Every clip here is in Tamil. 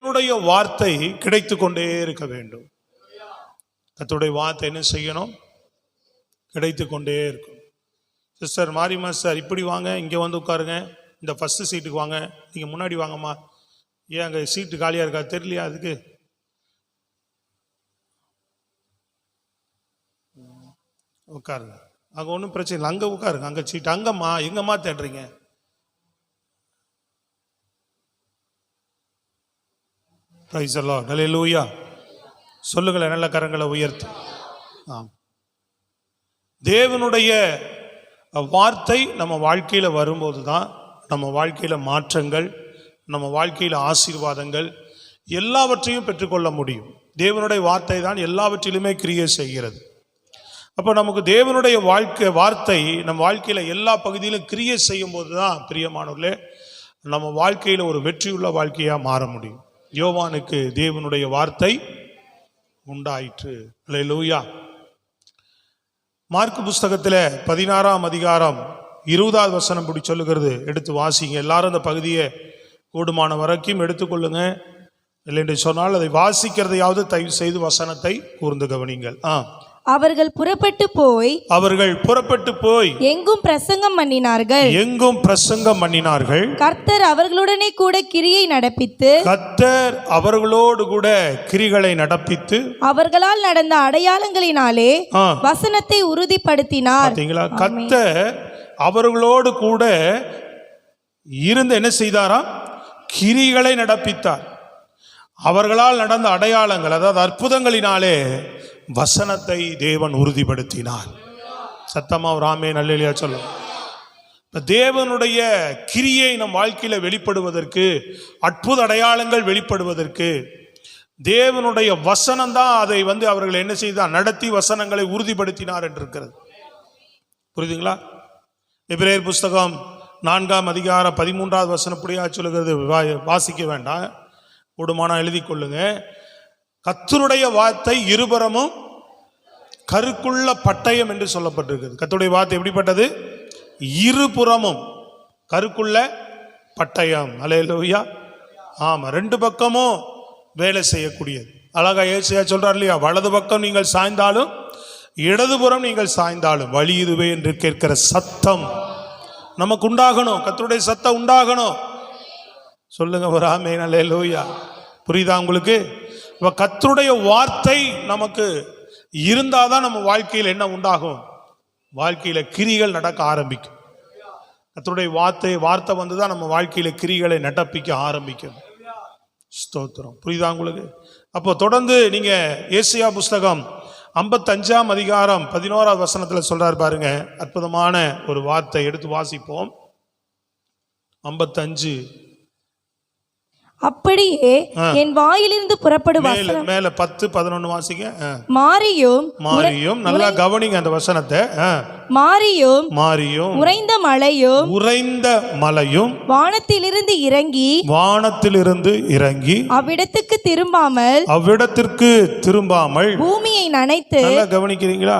தேவனுடைய வார்த்தை கிடைத்து கொண்டே இருக்க வேண்டும். கர்த்தருடைய வார்த்தை என்ன செய்யணும்? கிடைத்து கொண்டே இருக்கும். சிஸ்டர் மாரிமா சார் இப்படி வாங்க, இங்கே வந்து உட்காருங்க, இந்த ஃபஸ்ட்டு சீட்டுக்கு வாங்க, நீங்கள் முன்னாடி வாங்கம்மா. ஏன் அங்கே சீட்டு காலியாக இருக்கா தெரியலையா? அதுக்கு உட்காருங்க, அங்கே ஒன்றும் பிரச்சனை இல்லை, அங்கே உட்காருங்க, அங்கே சீட்டு அங்கம்மா. எங்கம்மா தேடுறீங்க? பிரைஸ் தி லார்ட், ஹல்லேலூயா. சொல்லுங்களேன், நல்ல கரங்களை உயர்த்தி. ஆம், தேவனுடைய வார்த்தை நம்ம வாழ்க்கையில் வரும்போது தான் நம்ம வாழ்க்கையில் மாற்றங்கள், நம்ம வாழ்க்கையில் ஆசீர்வாதங்கள் எல்லாவற்றையும் பெற்றுக்கொள்ள முடியும். தேவனுடைய வார்த்தை தான் எல்லாவற்றிலுமே கிரியை செய்கிறது. அப்போ நமக்கு தேவனுடைய வார்த்தை நம்ம வாழ்க்கையில் எல்லா பகுதியிலும் கிரியை செய்யும் போது தான் பிரியமானவர்களே நம்ம வாழ்க்கையில் ஒரு வெற்றியுள்ள வாழ்க்கையாக மாற முடியும். யோவானுக்கு தேவனுடைய வார்த்தை உண்டாயிற்று. அல்லேலூயா. மார்க்கு புஸ்தகத்தில் 16ஆம் அதிகாரம் 20வது வசனம் இப்படி சொல்லுகிறது. எடுத்து வாசிங்க எல்லாரும். அந்த பகுதியை கூடுமான வரைக்கும் எடுத்துக்கொள்ளுங்க. இல்லை என்று சொன்னால் அதை வாசிக்கிறதையாவது தயவு செய்து வசனத்தை கூர்ந்து கவனிங்கள். அவர்கள் புறப்பட்டு போய் எங்கும் பிரசங்கம் பண்ணினார்கள். கர்த்தர் அவர்களுடனே கூட கிரியை நடப்பித்து அவர்களால் நடந்த அடையாளங்களினாலே வசனத்தை உறுதிப்படுத்தினார். கர்த்தர் அவர்களோடு கூட இருந்து என்ன செய்தாராம்? கிரிகளை நடப்பித்தார். அவர்களால் நடந்த அடையாளங்கள், அதாவது அற்புதங்களினாலே வசனத்தை தேவன் உறுதிப்படுத்தினார். சத்தமா ஒரு ஆமென் அல்லேலூயா சொல்லும். தேவனுடைய கிரியை நம் வாழ்க்கையில் வெளிப்படுவதற்கு, அற்புத அடையாளங்கள் வெளிப்படுவதற்கு தேவனுடைய வசனம் தான் அதை அவர்கள் என்ன செய்தார்? நடத்தி வசனங்களை உறுதிப்படுத்தினார் என்று இருக்கிறது. புரியுதுங்களா? எபிரேயர் புஸ்தகம் 4ஆம் அதிகாரம் 13வது வசனம் இப்படியா சொல்லுகிறது. வாசிக்க வேண்டாம், கூடுமானா எழுதி கொள்ளுங்க. கர்த்தருடைய வார்த்தை இருபுறமும் கருக்குள்ள பட்டயம் என்று சொல்லப்பட்டிருக்கிறது. கர்த்தருடைய வார்த்தை எப்படிப்பட்டது? இருபுறமும் கருக்குள்ள பட்டயம். அல்லேலூயா. ஆமா, ரெண்டு பக்கமும் வேலை செய்யக்கூடியது. அழகா ஏசாயா சொல்றார் இல்லையா? வலது பக்கம் நீங்கள் சாய்ந்தாலும் இடதுபுறம் நீங்கள் சாய்ந்தாலும் வழி இதுவே என்று கேட்கிற சத்தம் நமக்கு உண்டாகணும். கர்த்தருடைய சத்தம் உண்டாகணும். சொல்லுங்க ஒரு ஆமென் அல்லேலூயா. புரியுதா உங்களுக்கு? கர்த்தருடைய வார்த்தை நமக்கு இருந்தாதான் நம்ம வாழ்க்கையில் என்ன உண்டாகும்? வாழ்க்கையில கிரிகள் நடக்க ஆரம்பிக்கும். கர்த்தருடைய வார்த்தை வந்துதான் நம்ம வாழ்க்கையில கிரிகளை நடப்பிக்க ஆரம்பிக்கும். ஸ்தோத்திரம். புரியுதா உங்களுக்கு? அப்போ தொடர்ந்து நீங்க ஏசாயா புஸ்தகம் 55ஆம் அதிகாரம் 11வது வசனத்துல சொல்றாரு பாருங்க. அற்புதமான ஒரு வார்த்தை, எடுத்து வாசிப்போம். 55. அப்படியே என் வாயிலிருந்து புறப்படும் வசனம், மேல 10 11 வாசிங்க. மாரியும் நல்லா கவனிங்க அந்த வசனத்தை. மாரியும் உறைந்த மலையும் வானத்திலிருந்து இறங்கி அவ்விடத்துக்கு திரும்பாமல் பூமியை நனைத்து. நல்லா கவனிக்கிறீங்களா?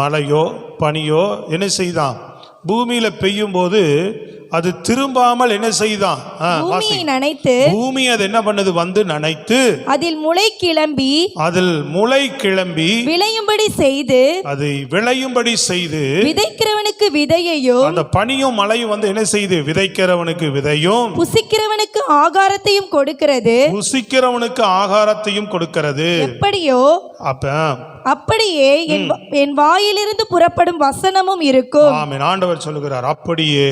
மழையோ பனியோ என்ன செய்தான்? பூமியில பெய்யும் போது அது திரும்பாமல் என்ன செய்தான்? பூமி அது என்ன பண்ணது? நனைத்து அதில் முளை கிளம்பி விளையும்படி செய்து விதைக்கிறவனுக்கு விதையையும், அந்த பனியும் மழையும் என்ன செய்து? விதைக்கிறவனுக்கு விதையும் புசிக்கிறவனுக்கு ஆகாரத்தையும் கொடுக்கிறது. எப்படியோ அப்படியே என் வாயிலிருந்து புறப்படும் வசனமும் இருக்கும். ஆமென். ஆண்டவர் சொல்லுகிறார், அப்படியே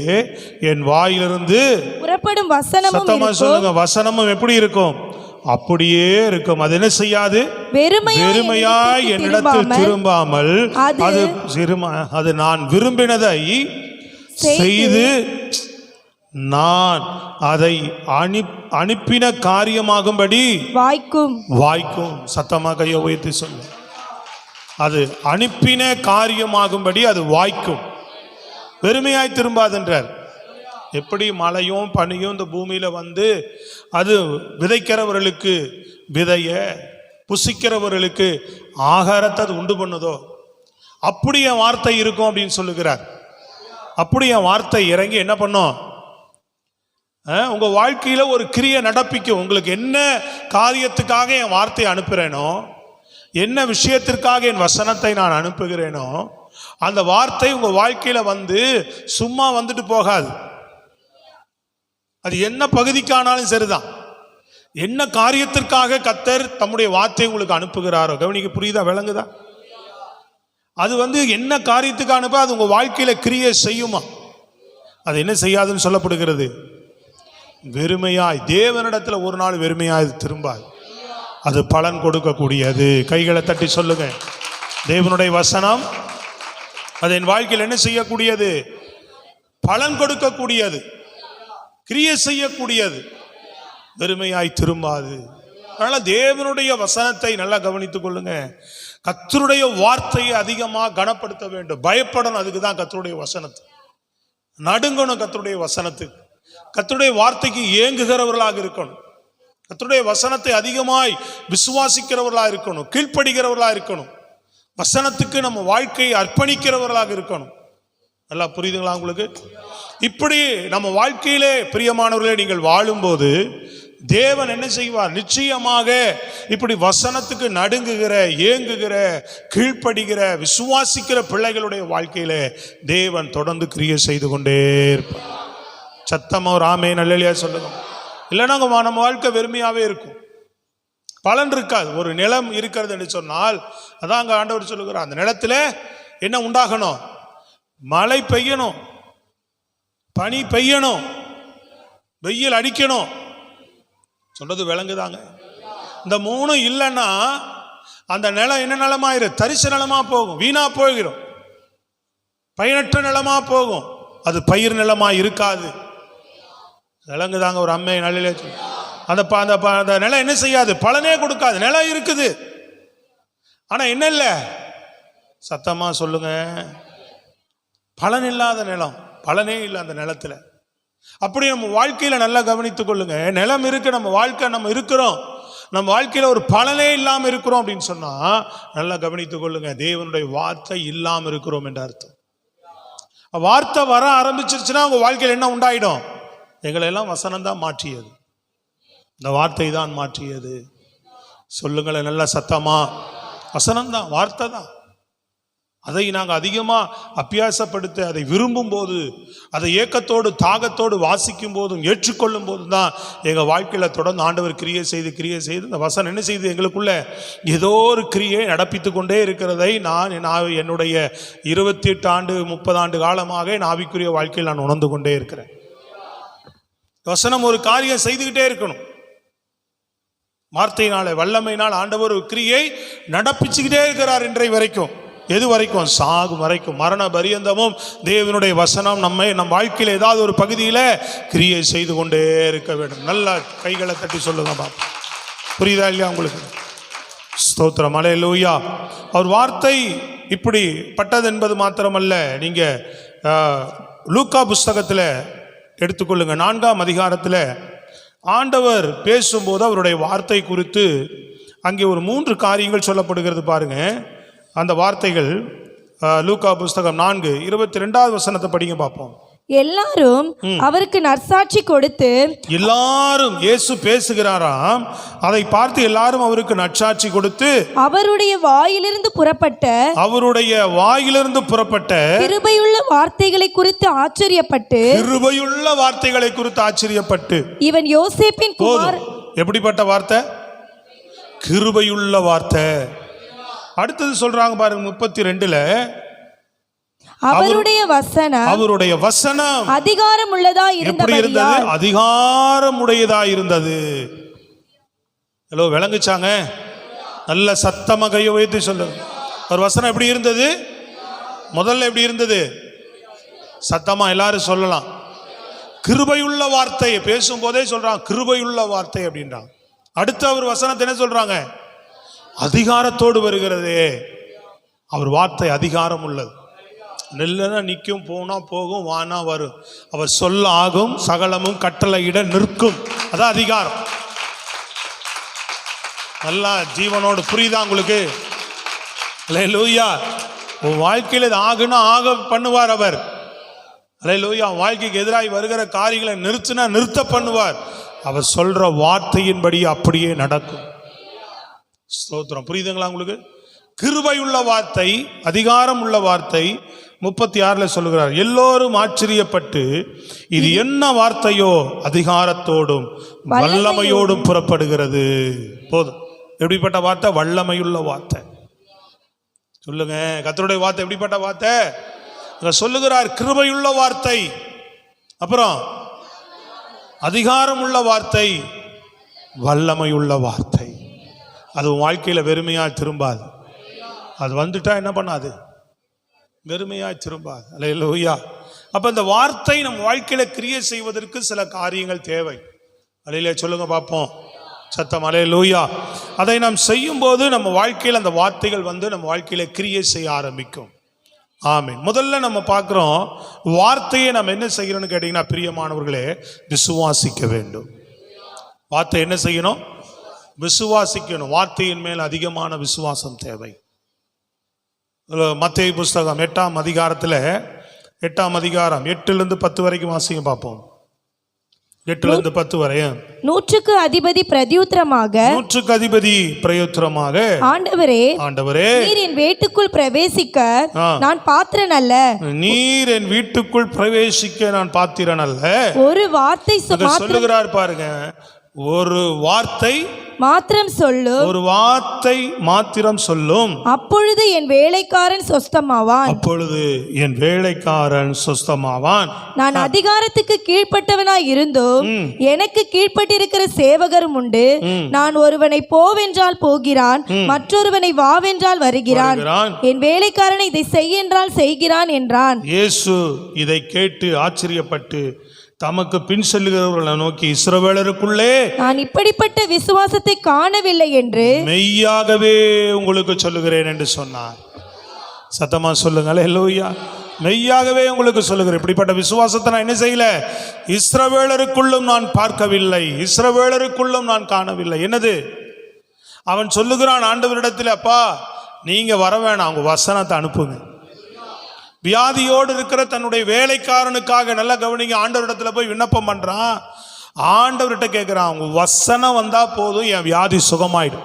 என் வாயிலிருந்து புறப்படும் வசனமும் இருக்கும். சொல்லுங்க, வசனமும் எப்படி இருக்கும்? அப்படியே இருக்கும். அது என்ன செய்யாது? வெறுமையாய் என்னிடத்தில் திரும்பாமல் அது நான் விரும்பினதை செய்து நான் அதை அனுப்பின காரியமாகும்படி வாய்க்கும். சத்தமா கையை உயர்த்தி சொல்லு. அது அனுப்பின காரியமாகும்படி அது வாய்க்கும். வெறுமையாய் திரும்பாதென்றார். எப்படி மழையும் பனியும் இந்த பூமியில அது விதைக்கிறவர்களுக்கு விதைய, புசிக்கிறவர்களுக்கு ஆகாரத்தை அது உண்டு பண்ணுதோ, அப்படி என் வார்த்தை இருக்கும் அப்படின்னு சொல்லுகிறார். அப்படி என் வார்த்தை இறங்கி என்ன பண்ணும்? உங்க வாழ்க்கையில ஒரு கிரியை நடப்பிக்கும். உங்களுக்கு என்ன காரியத்துக்காக என் வார்த்தையை அனுப்புறேனோ, என்ன விஷயத்திற்காக என் வசனத்தை நான் அனுப்புகிறேனோ, அந்த வார்த்தை உங்க வாழ்க்கையில வந்து சும்மா வந்துட்டு போகாது. அது என்ன பகுதிக்கானாலும் சரிதான். என்ன காரியத்திற்காக கர்த்தர் தம்முடைய வார்த்தையை உங்களுக்கு அனுப்புகிறாரோ, கவனிக்க, புரியுதா, விளங்குதா? அது வந்து என்ன காரியத்துக்கு அனுப்ப அது உங்க வாழ்க்கையில கிரியை செய்யுமா? அது என்ன செய்யாதுன்னு சொல்லப்படுகிறது? வெறுமையாய், தேவனிடத்துல ஒரு நாள் வெறுமையாய் திரும்பாது. அது பலன் கொடுக்கக்கூடியது. கைகளை தட்டி சொல்லுங்க, தேவனுடைய வசனம் அது என் வாழ்க்கையில் என்ன செய்யக்கூடியது? பலன் கொடுக்கக்கூடியது, கிரியை செய்யக்கூடியது, வெறுமையாய் திரும்பாது. அதனால தேவனுடைய வசனத்தை நல்லா கவனித்துக் கொள்ளுங்க. கர்த்தருடைய வார்த்தையை அதிகமாக கனப்படுத்த வேண்டும், பயப்படணும். அதுக்கு தான் கர்த்தருடைய வசனத்தை நடுங்கணும். கர்த்தருடைய வசனத்துக்கு, கர்த்தருடைய வார்த்தைக்கு ஏங்குகிறவர்களாக இருக்கணும். கர்த்தருடைய வசனத்தை அதிகமாய் விசுவாசிக்கிறவர்களாக இருக்கணும், கீழ்ப்படுகிறவர்களாக இருக்கணும், வசனத்துக்கு நம்ம வாழ்க்கையை அர்ப்பணிக்கிறவர்களாக இருக்கணும். நல்லா புரியுதுங்களா உங்களுக்கு? இப்படி நம்ம வாழ்க்கையிலே பிரியமானவர்களே நீங்கள் வாழும்போது தேவன் என்ன செய்வார்? நிச்சயமாக இப்படி வசனத்துக்கு நடுங்குகிற, ஏங்குகிற, கீழ்ப்படுகிற, விசுவாசிக்கிற பிள்ளைகளுடைய வாழ்க்கையில தேவன் தொடர்ந்து கிரியை செய்து கொண்டே இருப்பார். சத்தமா ஒரு ஆமென் அல்லேலூயா சொல்லுங்க. இல்லைன்னா நம்ம வாழ்க்கை வெறுமையாவே இருக்கும், பலன் இருக்காது. ஒரு நிலம் இருக்கிறது என்று சொன்னால் அதான் அங்க ஆண்டவர் சொல்லுகிறார், அந்த நிலத்துல என்ன உண்டாகணும்? மழை பெய்யணும், பனி பெய்யணும், வெயில் அடிக்கணும். சொல்றது விளங்குதாங்க? இந்த மூணும் இல்லைன்னா அந்த நிலம் என்ன நிலமாயிரு? தரிசு நிலமா போகும், வீணா போகிறோம், பயனற்ற நிலமா போகும், அது பயிர் நிலமா இருக்காது. விளங்குதாங்க? ஒரு அம்மை நல்ல அந்த நிலம் என்ன செய்யாது? பலனே கொடுக்காது. நிலம் இருக்குது, ஆனா என்ன இல்லை? சத்தமா சொல்லுங்க, பலன் இல்லாத நிலம், பலனே இல்லை அந்த நிலத்துல. அப்படி நம்ம வாழ்க்கையில நல்லா கவனித்துக் கொள்ளுங்க. நிலம் இருக்கு, நம்ம வாழ்க்கை நம்ம இருக்கிறோம், நம்ம வாழ்க்கையில ஒரு பலனே இல்லாம இருக்கிறோம் அப்படின்னு சொன்னா நல்லா கவனித்துக் கொள்ளுங்க, தேவனுடைய வார்த்தை இல்லாம இருக்கிறோம் என்ற அர்த்தம். வார்த்தை வர ஆரம்பிச்சிருச்சுன்னா உங்க வாழ்க்கையில் என்ன உண்டாயிடும்? எங்களை எல்லாம் வசனம் தான் மாற்றியது, இந்த வார்த்தை தான் மாற்றியது. சொல்லுங்களேன் நல்லா சத்தமா, வசனம் தான், வார்த்தை தான். அதை நாங்கள் அதிகமாக அபியாசப்படுத்த, அதை விரும்பும் போது, அதை ஏக்கத்தோடு தாகத்தோடு வாசிக்கும் போதும் ஏற்றுக்கொள்ளும் போதும் தான் எங்கள் வாழ்க்கையில் தொடர்ந்து ஆண்டவர் கிரியை செய்து இந்த வசனம் என்ன செய்து எங்களுக்குள்ள ஏதோ ஒரு கிரியை நடப்பித்து கொண்டே இருக்கிறதை நான் என்னுடைய 28 ஆண்டு 30 ஆண்டு காலமாக என் ஆவிக்குரிய வாழ்க்கையில் நான் உணர்ந்து கொண்டே இருக்கிறேன். வசனம் ஒரு காரியம் செய்துக்கிட்டே இருக்கணும். வார்த்தையினால, வல்லமையினால் ஆண்டவர் ஒரு கிரியை நடப்பிச்சுக்கிட்டே இருக்கிறார் இன்றை வரைக்கும். எது வரைக்கும்? சாகும் வரைக்கும், மரண பரியந்தமும் தேவனுடைய வசனம் நம் வாழ்க்கையில் ஏதாவது ஒரு பகுதியில் கிரியை செய்து கொண்டே இருக்க வேண்டும். நல்லா கைகளை தட்டி சொல்லுங்க பாப்பா. புரியுதா இல்லையா உங்களுக்கு? ஸ்தோத்திரம், அல்லேலூயா. அவர் வார்த்தை இப்படி பட்டது என்பது மாத்திரமல்ல. நீங்க லூக்கா புஸ்தகத்தில் எடுத்துக்கொள்ளுங்க, 4ஆம் அதிகாரத்தில் ஆண்டவர் பேசும்போது அவருடைய வார்த்தை குறித்து அங்கே ஒரு 3 காரியங்கள் சொல்லப்படுகிறது பாருங்க. அந்த வார்த்தைகள் லூக்கா புஸ்தகம் 4:22 வசனத்தை படிங்க பார்ப்போம். எல்லாரும் அவருக்கு நற்சாட்சி கொடுத்து, எல்லாரும் இயேசு பேசுகிறாராம், அதை பார்த்து எல்லாரும் அவருக்கு நற்சாட்சி கொடுத்து, அவருடைய வாயிலிருந்து புறப்பட்ட கிருபையுள்ள வார்த்தைகளை குறித்து ஆச்சரியப்பட்டு, இவன் யோசேப்பின் குமார். எப்படிப்பட்ட வார்த்தை? கிருபையுள்ள வார்த்தை. அடுத்தது சொல்றாங்க பாருங்க 32ல, அவருடைய வசனம் அதிகாரம் உள்ளதா இருந்தது. அதிகாரம் உடையதா இருந்தது. ஹலோ, விளங்குச்சாங்க? நல்ல சத்தமா கையை வைத்து சொல்லுங்க. ஒரு வசனம் எப்படி இருந்தது? முதல்ல எப்படி இருந்தது? சத்தமா எல்லாரும் சொல்லலாம். கிருபையுள்ள வார்த்தையை பேசும்போதே சொல்றாங்க, கிருபையுள்ள வார்த்தை அப்படின்றாங்க. அடுத்து அவர் வசனத்தை என்ன சொல்றாங்க? அதிகாரத்தோடு வருகிறதே. அவர் வார்த்தை அதிகாரம் உள்ளது. நெல்லனா நிற்கும், போனா போகும், வானா வரும். அவர் சொல்ல ஆகும், சகலமும் கட்டளையிட நிற்கும். அதான் அதிகாரம். நல்லா ஜீவனோடு. புரியுதா உங்களுக்கு? அல்லேலூயா. உன் வாழ்க்கையில் இது ஆகுனா ஆக பண்ணுவார் அவர். அல்லேலூயா. வாழ்க்கைக்கு எதிராக வருகிற காரியங்களை நிறுத்தினா நிறுத்த பண்ணுவார். அவர் சொல்ற வார்த்தையின்படி அப்படியே நடக்கும். ஸ்தோத்திரம். புரியுதுங்களா உங்களுக்கு? கிருபையுள்ள வார்த்தை, அதிகாரம் உள்ள வார்த்தை. 36 சொல்லுகிறார், எல்லோரும் ஆச்சரியப்பட்டு இது என்ன வார்த்தையோ அதிகாரத்தோடும் வல்லமையோடும் புறப்படுகிறது. போதும். எப்படிப்பட்ட வார்த்தை? வல்லமையுள்ள வார்த்தை. சொல்லுங்க, கர்த்தருடைய வார்த்தை எப்படிப்பட்ட வார்த்தை? சொல்லுகிறார், கிருபையுள்ள வார்த்தை, அப்புறம் அதிகாரம் உள்ள வார்த்தை, வல்லமையுள்ள வார்த்தை. அது வாழ்க்கையில வெறுமையா திரும்பாது. அது வந்துட்டா என்ன பண்ணாது? வெறுமையா திரும்பாது. அல்லேலூயா. அப்ப இந்த வார்த்தை நம் வாழ்க்கையில கிரியை செய்வதற்கு சில காரியங்கள் தேவை. அல்லேலூயா சொல்லுங்க பார்ப்போம் சத்தம். அல்லேலூயா. அதை நாம் செய்யும் போது நம்ம வாழ்க்கையில் அந்த வார்த்தைகள் வந்து நம்ம வாழ்க்கையில கிரியை செய்ய ஆரம்பிக்கும். ஆமென். முதல்ல நம்ம பார்க்கிறோம், வார்த்தையை நம்ம என்ன செய்யணும்னு கேட்டீங்கன்னா, பிரியமானவர்களே, விசுவாசிக்க வேண்டும். வார்த்தை என்ன செய்யணும்? விசுவாசிக்கணும். வார்த்தையின் மேல் அதிகமான விசுவாசம் தேவை. மத்தேயு புஸ்தகம் 8ஆம் அதிகாரத்தில் 8ஆம் அதிகாரம் 8லிருந்து 10 வரைக்கும் வாசிங்க பார்ப்போம். 8லிருந்து 10 வரை. 100க்கு அதிபதி பிரதியுத்தரமாக, ஆண்டவரே, நீர் என் வீட்டுக்குள் பிரவேசிக்க நான் பாத்திரன் அல்ல. நீர் என் வீட்டுக்குள் பிரவேசிக்க நான் பாத்திரன் அல்ல. ஒரு வார்த்தை சொல்லுகிறார் பாருங்க. ஒரு வார்த்தை மாத்திரம் சொல்லும். ஒரு வார்த்தை மாத்திரம் சொல்லும். அப்பொழுது என் வேலைக்காரன் சொஸ்தமாவான். அப்பொழுது என் வேலைக்காரன் சொஸ்தமாவான். நான் அதிகாரத்துக்கு கீழ்ப்பட்டவனாய் இருந்தும் எனக்கு கீழ்ப்பட்டிருக்கிற சேவகரும் உண்டு. நான் ஒருவனை போவென்றால் போகிறான், மற்றொருவனை வாவென்றால் வருகிறான். என் வேலைக்காரனை இதை செய் என்றால் செய்கிறான் என்றான். இயேசு இதை கேட்டு ஆச்சரியப்பட்டு தமக்கு பின் செல்லுகிறவர்களை நோக்கி, இஸ்ரவேலருக்குள்ளே நான் இப்படிப்பட்ட விசுவாசத்தை காணவில்லை என்று மெய்யாகவே உங்களுக்கு சொல்லுகிறேன் என்று சொன்னார். சத்தமா சொல்லுங்க அல்லேலூயா. மெய்யாகவே உங்களுக்கு சொல்லுகிறேன், இப்படிப்பட்ட விசுவாசத்தை நான் என்ன செய்யல? இஸ்ரவேலருக்குள்ளும் நான் பார்க்கவில்லை, இஸ்ரவேலருக்குள்ளும் நான் காணவில்லை. என்னது? அவன் சொல்லுகிறான் ஆண்டவரிடத்தில், அப்பா நீங்க வர வேணாம், உங்க வசனத்தை அனுப்புங்க. வியாதியோடு இருக்கிற தன்னுடைய வேலைக்காரனுக்காக, நல்ல கவனிங்க, ஆண்டவரிடத்துல போய் விண்ணப்பம் பண்றான். ஆண்டவர்கிட்ட கேட்கிறான், உங்க வசனம் வந்தா போதும், என் வியாதி சுகமாயிடும்.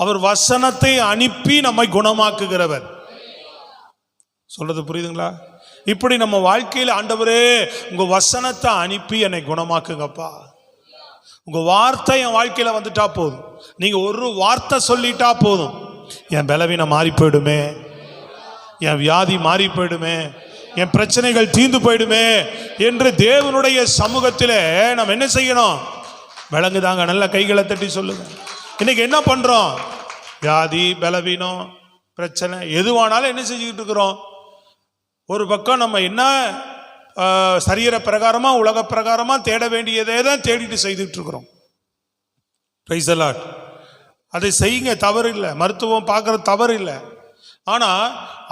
அவர் வசனத்தை அனுப்பி நம்மை குணமாக்குகிறவர். சொல்றது புரியுதுங்களா? இப்படி நம்ம வாழ்க்கையில், ஆண்டவரே உங்க வசனத்தை அனுப்பி என்னை குணமாக்குங்கப்பா. உங்க வார்த்தை என் வாழ்க்கையில வந்துட்டா போதும். நீங்க ஒரு வார்த்தை சொல்லிட்டா போதும், என் பலவீனம் மாறி போயிடுமே, என் வியாதி மாறி போயிடுமே, என் பிரச்சனைகள் தீர்ந்து போயிடுமே என்று தேவனுடைய சமூகத்தில் நம்ம என்ன செய்யணும்? விளங்குதாங்க? நல்ல கைகளை தட்டி சொல்லுங்க. இன்னைக்கு என்ன பண்றோம்? வியாதி, பலவீனம், பிரச்சனை எதுவானாலும் என்ன செஞ்சுக்கிட்டு இருக்கிறோம்? ஒரு பக்கம் நம்ம என்ன சரீர பிரகாரமா உலக பிரகாரமா தேட வேண்டியதே தான் தேடிட்டு செய்துட்டு இருக்கிறோம். Praise the Lord. அதை செய்யுங்க, தவறு இல்லை. மருத்துவம் பார்க்கறது தவறு இல்லை. ஆனா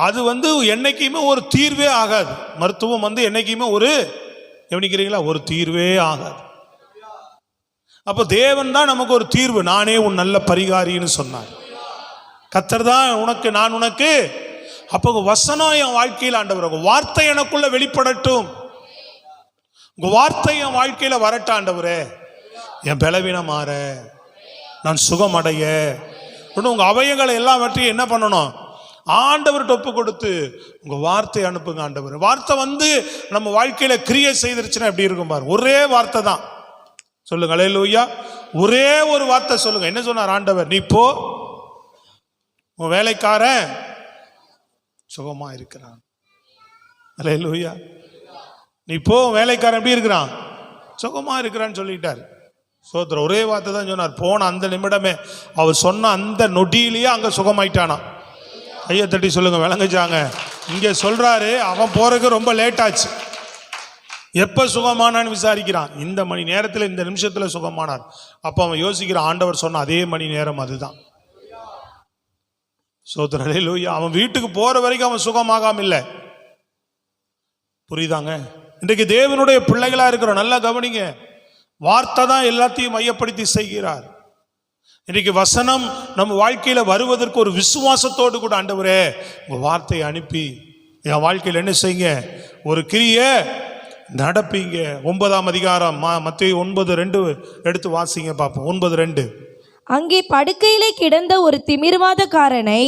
அது வந்து என்னைக்குமே ஒரு தீர்வே ஆகாது. மருத்துவம் வந்து என்னைக்குமே ஒரு, கவனிக்கிறீங்களா, ஒரு தீர்வே ஆகாது. அப்போ தேவன் தான் நமக்கு ஒரு தீர்வு. நானே உன் நல்ல பரிகாரின்னு சொன்னார். கர்த்தர் தான் உனக்கு, நான் உனக்கு. அப்போ உங்க வசனம் என் வாழ்க்கையில், ஆண்டவர் உங்க வார்த்தை எனக்குள்ள வெளிப்படட்டும், உங்க வார்த்தை என் வாழ்க்கையில வரட்ட ஆண்டவரே, என் பலவீனம் மாற, நான் சுகமடைய. உங்க அவயங்களை எல்லாவற்றையும் என்ன பண்ணணும்? ஆண்டவர்கிட்ட ஒப்பு கொடுத்து உங்க வார்த்தை அனுப்புங்க. ஆண்டவர் வார்த்தை வந்து நம்ம வாழ்க்கையில கிரியை செய்திருச்சுன்னா எப்படி இருக்கும் பாரு. ஒரே வார்த்தை தான் சொல்லுங்க. அல்லேலூயா. ஒரே ஒரு வார்த்தை சொல்லுங்க. என்ன சொன்னார் ஆண்டவர்? நீ போ, உன் வேலைக்காரன் சுகமா இருக்கிறான். அல்லேலூயா. நீ போ, வேலைக்காரன் எப்படி இருக்கிறான்? சுகமா இருக்கிறான்னு சொல்லிட்டார். சோத்திரம். ஒரே வார்த்தை தான் சொன்னார். போன அந்த நிமிடமே, அவர் சொன்ன அந்த நொடியிலேயே அங்க சுகமாயிட்டானா. கையை தட்டி சொல்லுங்க, விளங்குச்சாங்க? இங்க சொல்றாரு, அவன் போறதுக்கு ரொம்ப லேட் ஆச்சு. எப்ப சுகமானான்னு விசாரிக்கிறான். இந்த மணி நேரத்தில், இந்த நிமிஷத்துல சுகமானார். அப்ப அவன் யோசிக்கிறான், ஆண்டவர் சொன்ன அதே மணி நேரம் அதுதான். சோத்திரம். அல்லேலூயா. அவன் வீட்டுக்கு போற வரைக்கும் அவன் சுகமாகாம இல்லை. புரியுதாங்க? இன்றைக்கு தேவனுடைய பிள்ளைகளா இருக்கிறோம். நல்லா கவனிங்க, வார்த்தை தான் எல்லாத்தையும் மையப்படுத்தி செய்கிறார். இன்னைக்கு வசனம் நம்ம வாழ்க்கையில வருவதற்கு ஒரு விசுவாசத்தோடு கூட, ஆண்டவரே உங்க வார்த்தையை அனுப்பி என் வாழ்க்கையில் என்ன செய்யுங்க, ஒரு கிரியை நடப்பீங்க. 9ஆம் அதிகாரம் மத்தேயு 9:2 எடுத்து வாசிங்க பார்ப்போம். 9:2. அங்கே படுக்கையிலே கிடந்த ஒரு திமிர்வாதக்காரனை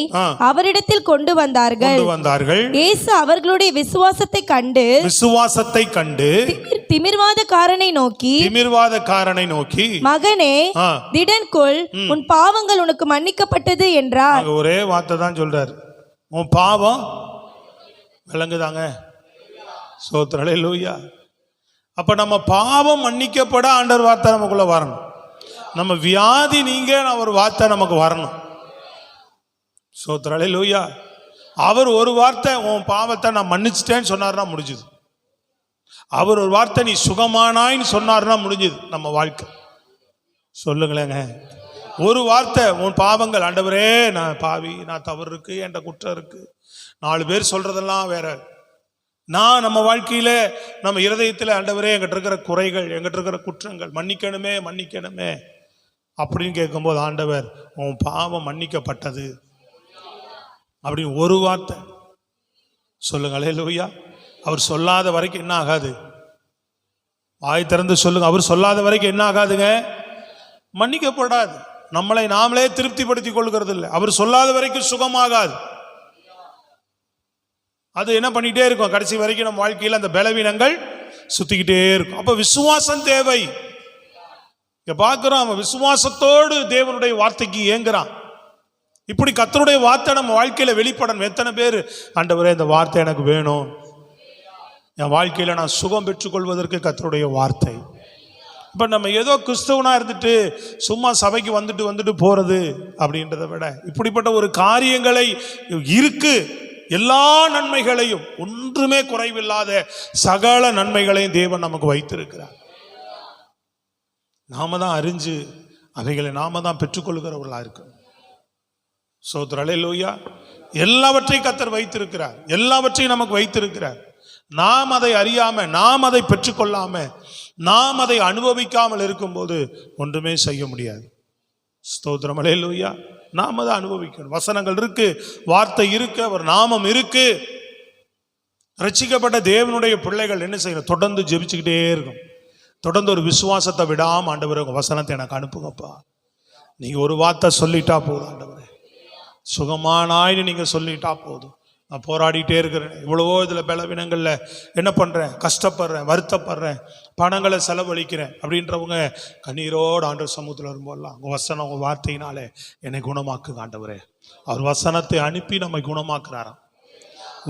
அவரிடத்தில் கொண்டு வந்தார்கள். இயேசு அவர்களுடைய விசுவாசத்தை கண்டு திமிர்வாதக்காரனை நோக்கி மகனே, திடன் கொள், உன் பாவங்கள் உனக்கு மன்னிக்கப்பட்டது என்றார். ஒரே வார்த்தை தான் சொல்றாரு, உன் பாவம் விளங்குதாங்க. ஸ்தோத்திரம், அல்லேலூயா. அப்ப நம்ம பாவம் மன்னிக்கப்பட ஆண்டவர் வார்த்தை நமக்குள்ள வரணும். நம்ம வியாதி நீங்க ஒரு வார்த்தை நமக்கு வரணும். ஸ்தோத்திரம், அல்லேலூயா. அவர் ஒரு வார்த்தை உன் பாவத்தை நான் மன்னிச்சிட்டேன்னு சொன்னார்னா முடிஞ்சுது. அவர் ஒரு வார்த்தை நீ சுகமானாயின்னு சொன்னார்னா முடிஞ்சுது நம்ம வாழ்க்கை. சொல்லுங்களேங்க, ஒரு வார்த்தை உன் பாவங்கள், ஆண்டவரே நான் பாவி, நான் தவறு இருக்கு, என்கிட்ட குற்றம் இருக்கு, 4 பேர் சொல்றதெல்லாம் வேற, நான் நம்ம வாழ்க்கையில நம்ம இருதயத்தில் ஆண்டவரே எங்கிட்ட இருக்கிற குறைகள், எங்கிட்ட இருக்கிற குற்றங்கள் மன்னிக்கணுமே அப்படின்னு கேட்கும்போது ஆண்டவர் உன் பாவம் மன்னிக்கப்பட்டது அப்படின்னு ஒரு வார்த்தை சொல்லுங்க. அல்லேலூயா. அவர் சொல்லாத வரைக்கும் என்ன ஆகாது? வாய் திறந்து சொல்லுங்க. அவர் சொல்லாத வரைக்கும் என்ன ஆகாதுங்க? மன்னிக்கப்படாது. நம்மளை நாமளே திருப்திப்படுத்திக் கொள்கிறது இல்லை. அவர் சொல்லாத வரைக்கும் சுகமாகாது. அது என்ன பண்ணிட்டே இருக்கும், கடைசி வரைக்கும் நம்ம வாழ்க்கையில் அந்த பலவீனங்கள் சுத்திக்கிட்டே இருக்கும். அப்ப விசுவாசம் தேவை. இங்க பார்க்கிறோம், அவன் விசுவாசத்தோடு தேவனுடைய வார்த்தைக்கு ஏங்குறான். இப்படி கர்த்தருடைய வார்த்தை நம்ம வாழ்க்கையில வெளிப்படணும். எத்தனை பேர் ஆண்டவரே இந்த வார்த்தை எனக்கு வேணும், என் வாழ்க்கையில நான் சுகம் பெற்றுக்கொள்வதற்கு கர்த்தருடைய வார்த்தை. இப்ப நம்ம ஏதோ கிறிஸ்தவனா இருந்துட்டு சும்மா சபைக்கு வந்துட்டு போறது அப்படின்றத விட இப்படிப்பட்ட ஒரு காரியங்களை இருக்கு, எல்லா நன்மைகளையும், ஒன்றுமே குறைவில்லாத சகல நன்மைகளையும் தேவன் நமக்கு வைத்திருக்கிறார். நாம தான் அறிஞ்சு அவைகளை நாம தான் பெற்றுக்கொள்கிறவர்களா இருக்கணும். ஸ்தோத்திரம், அல்லேலூயா. எல்லாவற்றையும் கர்த்தர் வைத்திருக்கிறார், எல்லாவற்றையும் நமக்கு வைத்திருக்கிறார். நாம் அதை அறியாம, நாம் அதை பெற்றுக்கொள்ளாம, நாம் அதை அனுபவிக்காமல் இருக்கும்போது ஒன்றுமே செய்ய முடியாது. ஸ்தோத்திரம், அல்லேலூயா. நாம தான் அனுபவிக்கணும். வசனங்கள் இருக்கு, வார்த்தை இருக்கு, அவர் நாமம் இருக்கு. ரட்சிக்கப்பட்ட தேவனுடைய பிள்ளைகள் என்ன செய்யணும்? தொடர்ந்து ஜெபிச்சுக்கிட்டே இருக்கும். தொடர்ந்து ஒரு விசுவாசத்தை விடாம, ஆண்டவரே உங்க வசனத்தை எனக்கு அனுப்புங்கப்பா, நீங்க ஒரு வார்த்தை சொல்லிட்டா போதும், ஆண்டவரே சுகமானாயின்னு நீங்க சொல்லிட்டா போதும், நான் போராடிட்டே இருக்கிறேன், இவ்வளவோ இதில் பலவீனங்களில் என்ன பண்ணுறேன், கஷ்டப்படுறேன், வருத்தப்படுறேன், பணங்களை செலவழிக்கிறேன் அப்படின்றவங்க கண்ணீரோடு ஆண்டவர் சமூகத்தில் வரும்போதெல்லாம் உங்கள் வசனம், உங்கள் வார்த்தையினாலே என்னை குணமாக்குங்க ஆண்டவரே. அவர் வசனத்தை அனுப்பி நம்மை குணமாக்குறாராம்,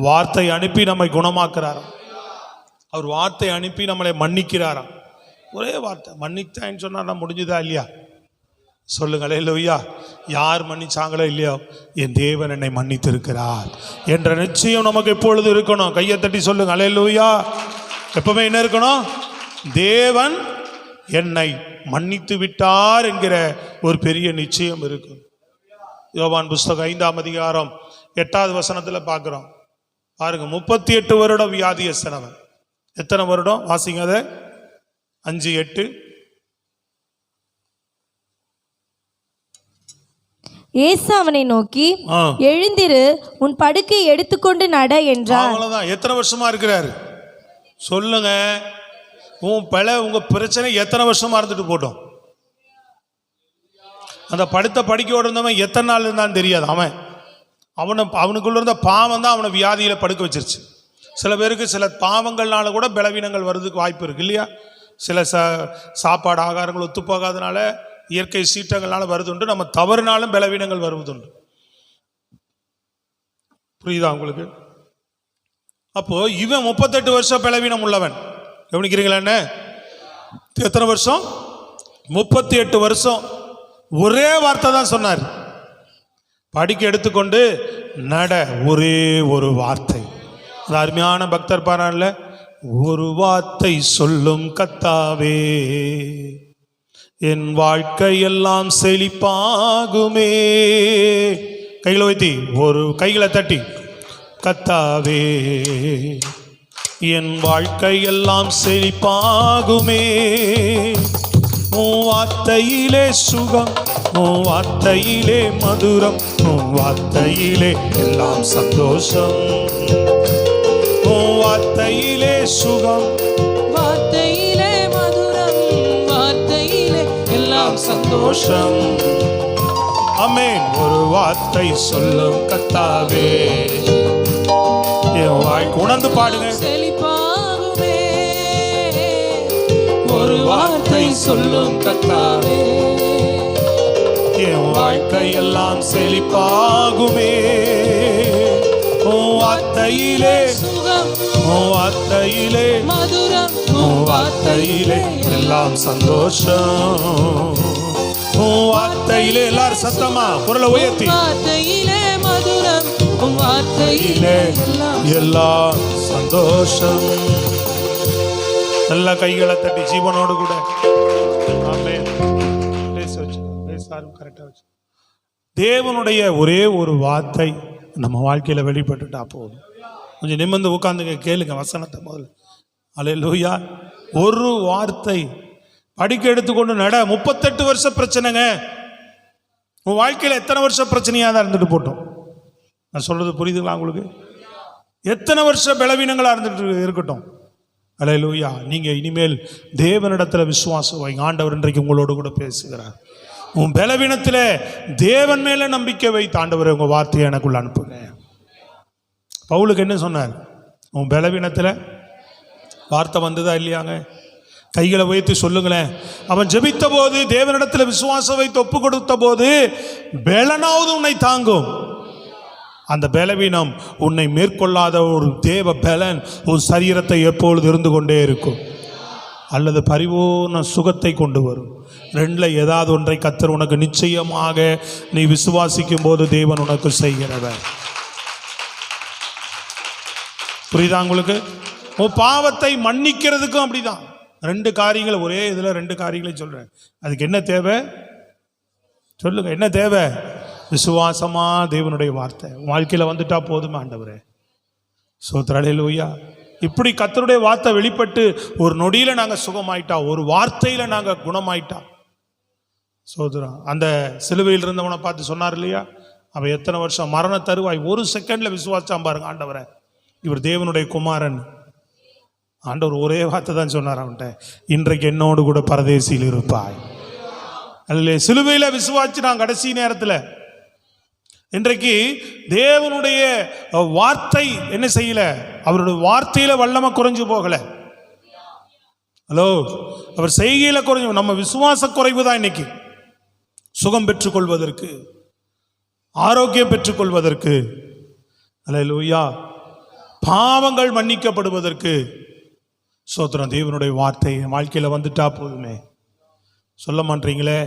வார்த்தை அனுப்பி நம்மை குணமாக்குறாராம், அவர் வார்த்தை அனுப்பி நம்மளை மன்னிக்கிறாராம். ஒரே வார்த்தை மன்னித்தேன்னு சொன்னா முடிஞ்சுதா இல்லையா? சொல்லுங்க, அல்லேலூயா. யார் மன்னிச்சாங்களோ இல்லையோ, என் தேவன் என்னை மன்னித்திருக்கிறார் என்ற நிச்சயம் நமக்கு எப்பொழுது இருக்கணும். கையை தட்டி சொல்லுங்க, அல்லேலூயா. எப்பவுமே என்ன இருக்கணும்? தேவன் என்னை மன்னித்து விட்டார் என்கிற ஒரு பெரிய நிச்சயம் இருக்கு. யோவான் புஸ்தகம் 5ஆம் அதிகாரம் 8வது வசனத்தில் பார்க்கிறோம். பாருங்க, 38 வருடம் வியாதியஸ்தனவன். எத்தனை வருடம்? வாசிங்க அதை. 5:8. இயேசு அவனை நோக்கி, எழுந்திரு, உன் படுக்கை எடுத்துக்கொண்டு நட என்றார். அவ்வளவுதான். எத்தனை வருஷமா இருக்கிறாரு சொல்லுங்க? உங்க பிரச்சனை எத்தனை வருஷமா இருந்துட்டு போட்டோம். அந்த படுத்த படுக்கையோடு இருந்தவன் எத்தனை நாள் இருந்தான்னு தெரியாது. அவனுக்குள்ள இருந்த பாவம் தான் அவனை வியாதியில படுக்க வச்சிருச்சு. சில பேருக்கு சில பாவங்கள்னால கூட பலவீனங்கள் வர்றதுக்கு வாய்ப்பு இருக்கு இல்லையா? சில சாப்பாடு ஆகாரங்கள் ஒத்துப்போகாதனால, இயற்கை சீற்றங்கள்னால வருதுண்டு, நம்ம தவறுனாலும் பலவீனங்கள் வருவதுண்டு. புரியுதா உங்களுக்கு? அப்போ இவன் 38 வருஷம் பலவீனம் உள்ளவன். கவனிக்கிறீங்களா? என்ன எத்தனை வருஷம்? 38 வருஷம். ஒரே வார்த்தை தான் சொன்னார், படிக்க எடுத்துக்கொண்டு நட. ஒரே ஒரு வார்த்தை. அது அருமையான பக்தர் பாரான்ல, ஒரு வார்த்தை சொல்லும் கர்த்தாவே, என் வாழ்க்கையெல்லாம் செழிப்பாகுமே. கைகளை வைத்தி, ஒரு கைகளை தட்டி, கர்த்தாவே என் வாழ்க்கையெல்லாம் செழிப்பாகுமே, உன் வார்த்தையிலே சுகம், உன் வார்த்தையிலே மதுரம், உன் வார்த்தையிலே எல்லாம் சந்தோஷம். உன் வார்த்தையிலே சுகம், வார்த்தையிலே மதுரம், வார்த்தையிலே எல்லாம் சந்தோஷம். ஆமென். ஒரு வார்த்தை சொல்லும் கர்த்தாவே, என் வாழ்க்கை உணர்ந்து பாடுங்க. செழிப்பாகுமே ஒரு வார்த்தை சொல்லும் கர்த்தாவே, என் வாழ்க்கை எல்லாம் செழிப்பாகுமே. உன் வார்த்தையிலே சுகம், உன் வார்த்தையிலே மதுரம், உன் வார்த்தையிலே எல்லாம் சந்தோஷம். உன் வார்த்தையிலே எல்லாரும் சத்தமா குரலை உயர்த்தி, வார்த்தையிலே மதுரம், உன் வார்த்தையிலே எல்லாம் சந்தோஷம். நல்ல கைகளை தட்டி ஜீவனோடு கூட ஆமென். கரெக்டா வச்சு தேவனுடைய ஒரே ஒரு வார்த்தை நம்ம வாழ்க்கையில வெளிப்பட்டுட்டா போதும். கொஞ்சம் நிமிர்ந்து உட்கார்ந்துங்க, கேளுங்க வசனத்தை முதல்ல. அல்லேலூயா. ஒரு வார்த்தை படிக்க எடுத்துக்கொண்டு நட. 38 வருஷ பிரச்சனைங்க. உன் வாழ்க்கையில் எத்தனை வருஷம் பிரச்சனையாக தான் இருந்துட்டு போட்டோம். நான் சொல்றது புரியுதுங்களா உங்களுக்கு? எத்தனை வருஷம் பலவீனங்களா இருந்துட்டு இருக்கட்டும். அல்லேலூயா. நீங்க இனிமேல் தேவனிடத்துல விசுவாசம் வைங்க. ஆண்டவர் இன்றைக்கு உங்களோடு கூட பேசுகிறார். உன் பலவீனத்தில் தேவன் மேல நம்பிக்கை வைத்து ஆண்டவரை உங்க வார்த்தையை எனக்குள்ள அனுப்புங்க. பவுலுக்கு என்ன சொன்னார்? உன் பலவீனத்தில் வார்த்தை வந்ததா இல்லையாங்க? கைகளை வைத்து சொல்லுங்களேன். அவன் ஜெபித்த போது, தேவனிடத்தில் விசுவாசம் வைத்து ஒப்பு கொடுத்த போது, பலனாவது உன்னை தாங்கும். அந்த பலவீனம் உன்னை மேற்கொள்ளாத ஒரு தேவ பலன் உன் சரீரத்தை எப்பொழுது இருந்து கொண்டே இருக்கும். அல்லது பரிபூர்ண சுகத்தை கொண்டு வரும். ரெண்டில் ஏதாவது ஒன்றை கர்த்தர் உனக்கு நிச்சயமாக நீ விசுவாசிக்கும் போது தேவன் உனக்கு செய்கிறவர். புரியுதா உங்களுக்கு? உன் பாவத்தை மன்னிக்கிறதுக்கும் அப்படிதான். 2 காரியங்கள் ஒரே இதில் 2 காரியங்களை சொல்றேன். அதுக்கு என்ன தேவை சொல்லுங்க? என்ன தேவை? விசுவாசமா தேவனுடைய வார்த்தை வாழ்க்கையில் வந்துட்டா போதுமா ஆண்டவரே? ஸ்தோத்திரம். அல்லேலூயா. இப்படி கர்த்தருடைய வார்த்தை வெளிப்பட்டு ஒரு நொடியில நாங்கள் சுகமாயிட்டா, ஒரு வார்த்தையில நாங்கள் குணமாயிட்டா. ஸ்தோத்திரம். அந்த சிலுவையில் இருந்தவனை பார்த்து சொன்னார் இல்லையா, அவன் எத்தனை வருஷம் மரண தருவாய் 1 செகண்ட்ல விசுவாசாம் பாருங்க ஆண்டவரை, இவர் தேவனுடைய குமாரன். ஆண்டவர் ஒரே வார்த்தை தான் சொன்னார் அவன்கிட்ட, இன்றைக்கு என்னோடு கூட பரதேசியில் இருப்பாய். அல்ல சிலுவையில் விசுவாச்சு நான் கடைசி நேரத்தில் இன்றைக்கு தேவனுடைய வார்த்தை என்ன செய்யல, அவருடைய வார்த்தையில வல்லமை குறைஞ்சு போகல. ஹலோ, அவர் செய்கையில குறைஞ்சு, நம்ம விசுவாச குறைவு தான் இன்னைக்கு சுகம் பெற்றுக்கொள்வதற்கு, ஆரோக்கியம் பெற்றுக்கொள்வதற்கு, அல்லேலூயா, பாவங்கள் மன்னிக்கப்படுவதற்கு. ஸ்தோத்திரம். தேவனுடைய வார்த்தை வாழ்க்கையில வந்துட்டா போதுமே. சொல்ல மாட்டீங்களே?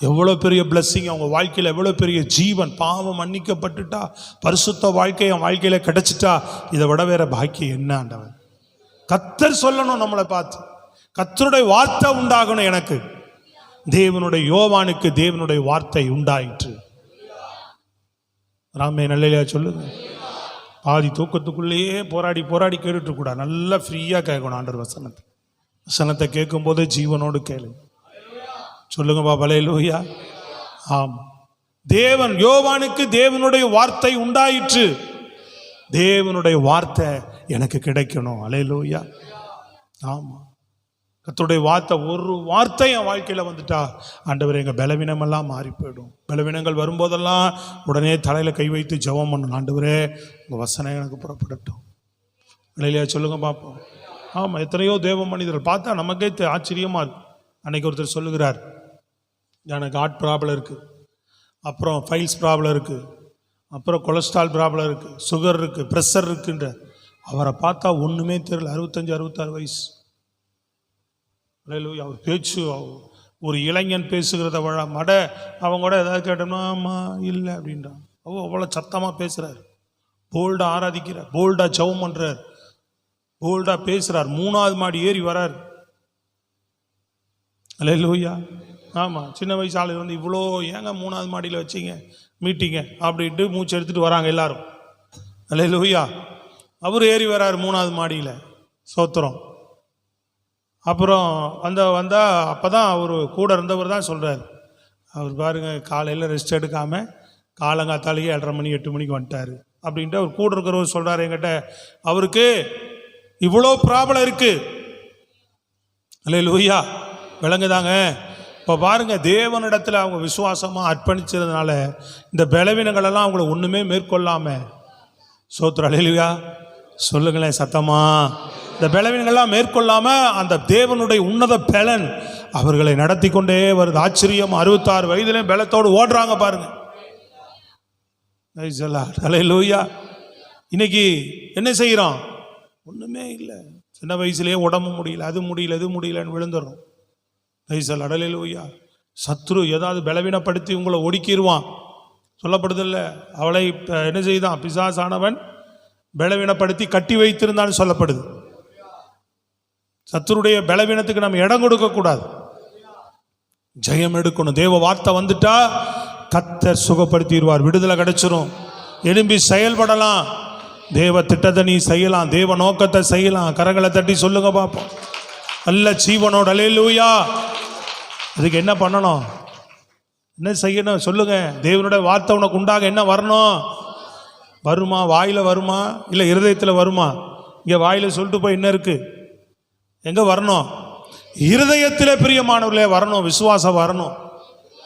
எவ்வளோ பெரிய பிளஸ்ஸிங் அவங்க வாழ்க்கையில், எவ்வளோ பெரிய ஜீவன். பாவம் மன்னிக்கப்பட்டுட்டா, பரிசுத்த வாழ்க்கை என் வாழ்க்கையில் கிடைச்சிட்டா, இதை விட வேற பாக்கியம் என்ன ஆண்டவன்? கர்த்தர் சொல்லணும் நம்மளை பார்த்து, கர்த்தருடைய வார்த்தை உண்டாகணும் எனக்கு. தேவனுடைய யோவானுக்கு தேவனுடைய வார்த்தை உண்டாயிற்று. ராமே நல்லையா சொல்லுங்க. பாதி தூக்கத்துக்குள்ளேயே போராடி போராடி கேட்டுட்டு கூட நல்லா ஃப்ரீயாக கேட்கணும் ஆண்டவர் வசனத்தை. வசனத்தை கேட்கும் போதே ஜீவனோடு கேளு. சொல்லுங்க பாபா. அல்லேலூயா. ஆம், தேவன் யோவானுக்கு தேவனுடைய வார்த்தை உண்டாயிற்று. தேவனுடைய வார்த்தை எனக்கு கிடைக்கணும். அல்லேலூயா. ஆமா, கர்த்தருடைய வார்த்தை, ஒரு வார்த்தை என் வாழ்க்கையில் வந்துட்டா ஆண்டவர் எங்கள் பலவீனமெல்லாம் மாறி போயிடும். பலவீனங்கள் வரும்போதெல்லாம் உடனே தலையில் கை வைத்து ஜெபம் பண்ணணும். ஆண்டவரே உங்கள் வசனம் எனக்கு புறப்படட்டும். இல்லையா? சொல்லுங்க பார்ப்போம். ஆமாம், எத்தனையோ தேவ மனிதர்கள் பார்த்தா நமக்கே ஆச்சரியமாக இருக்கு. அன்னைக்கு ஒருத்தர் சொல்லுகிறார், எனக்கு ஹார்ட் ப்ராப்ளம் இருக்குது, அப்புறம் ஃபைல்ஸ் ப்ராப்ளம் இருக்குது, அப்புறம் கொலஸ்ட்ரால் ப்ராப்ளம் இருக்குது, சுகர் இருக்குது, ப்ரெஷர் இருக்குன்ற. அவரை பார்த்தா ஒன்றுமே தெரியல. 65-66 வயசு. அவர் பேச்சு, ஒரு இளைஞன் பேசுகிறத மட அவங்க கூட ஏதாவது கேட்டோம்னா ஆமாம் இல்லை அப்படின்றான். அவ்வளோ சத்தமாக பேசுகிறார், போல்டாக ஆராதிக்கிறார், போல்டாக ஜெபம் பண்ணுறார், போல்டாக பேசுகிறார். 3வது மாடி ஏறி வரார். அல்லேலூயா. ஆமாம், சின்ன வயசு ஆளு வந்து இவ்வளோ ஏங்க 3வது மாடியில் வச்சிங்க மீட்டிங்க அப்படின்ட்டு மூச்சு எடுத்துகிட்டு வராங்க எல்லாரும். அல்லேலூயா. அவர் ஏறி வரார் 3வது மாடியில். சோத்திரம். அப்புறம் வந்தால் அப்போ தான் அவர் கூட இருந்தவர் தான் சொல்கிறார், அவர் பாருங்கள் காலையில் ரெஸ்ட் எடுக்காமல் காலங்காத்தாலேயே 7:30 மணி 8 மணிக்கு வந்துட்டார். அப்படின்ட்டு அவர் கூட இருக்கிறவர் சொல்கிறார் என்கிட்ட, அவருக்கு இவ்வளோ ப்ராப்ளம் இருக்குது. அல்லேலூயா, விளங்குதாங்க. இப்போ பாருங்கள், தேவனிடத்தில் அவங்க விசுவாசமாக அர்ப்பணிச்சதுனால இந்த பலவீனங்களெல்லாம் அவங்கள ஒன்றுமே மேற்கொள்ளாமல், சோத்திரம் அல்லேலூயா சொல்லுங்களேன் சத்தமா, இந்த பலவீனங்கள்லாம் மேற்கொள்ளாமல் அந்த தேவனுடைய உன்னத பலன் அவர்களை நடத்தி கொண்டே வருது. ஆச்சரியம், 66 வயதிலே பலத்தோடு ஓடுறாங்க பாருங்க. அல்லேலூயா. இன்னைக்கு என்ன செய்கிறோம்? ஒன்றுமே இல்லை. சின்ன வயசுலேயே உடம்பு முடியல, அது முடியல, இது முடியலன்னு விழுந்துடுறோம். அல்லேலூயா. சத்ரு ஏதாவது பலவீனப்படுத்தி உங்களை ஒடுக்கிடுவான். சொல்லப்படுதில்ல, அவளை என்ன செய்தான்? பிசாசானவன் பலவீனப்படுத்தி கட்டி வைத்திருந்தான்னு சொல்லப்படுது. சத்துருடைய பலவீனத்துக்கு நம்ம இடம் கொடுக்க கூடாது, ஜெயம் எடுக்கணும். தேவ வார்த்தை வந்துட்டா கர்த்தர் சுகப்படுத்திடுவார், விடுதலை கிடைச்சிரும். எழும்பி செயல்படலாம், தேவ திட்டத்தை நீ செய்யலாம், தேவ நோக்கத்தை செய்யலாம். கரங்களை தட்டி சொல்லுங்க பார்ப்போம். நல்ல ஜீவனோட அல்லேலூயா. அதுக்கு என்ன பண்ணணும்? என்ன செய்யணும் சொல்லுங்க? தேவனுடைய வார்த்தை உனக்கு உண்டாக என்ன வரணும்? வருமா? வாயில் வருமா இல்லை இருதயத்தில் வருமா? இங்கே வாயில் சொல்லிட்டு போய் என்ன இருக்கு? எங்கே வரணும்? இருதயத்தில் பிரியமானவர்களே வரணும், விசுவாசம் வரணும்.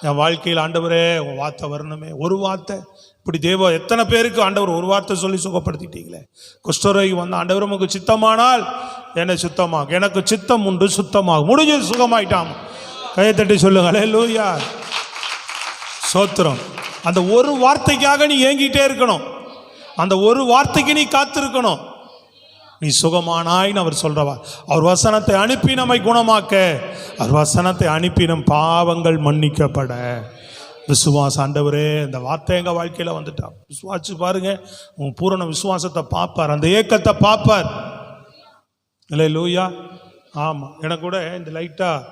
என் வாழ்க்கையில் ஆண்டவரே உன் வார்த்தை வரணுமே. ஒரு வார்த்தை, இப்படி தேவ எத்தனை பேருக்கு ஆண்டவர் ஒரு வார்த்தை சொல்லி சுகப்படுத்திட்டீங்களே. குஷ்டரோகி வந்து ஆண்டவர் உமக்கு சித்தமானால் என்னை சுத்தமாக, எனக்கு சித்தம் உண்டு சுத்தமாக, முடிஞ்சது, சுகமாயிட்டான். கையை தட்டி சொல்லுங்க அல்லேலூயா. சோத்திரம். அந்த ஒரு வார்த்தைக்காக நீ ஏங்கிட்டே இருக்கணும், அந்த ஒரு வார்த்தைக்கு நீ காத்திருக்கணும். நீ சுகமானாயின்னு அவர் சொல்றவா. அவர் வசனத்தை அனுப்பி நம்மை குணமாக்க, அவர் வசனத்தை அனுப்பி நம் பாவங்கள் மன்னிக்கப்பட. விசுவாசம். ஆண்டவரே இந்த வார்த்தை எங்கள் வாழ்க்கையில் வந்துட்டா விசுவாச்சு பாருங்க, உன் பூரண விசுவாசத்தை பார்ப்பார், அந்த ஏக்கத்தை பார்ப்பார். அல்லேலூயா. ஆமாம், எனக்கு கூட இந்த லைட்டாக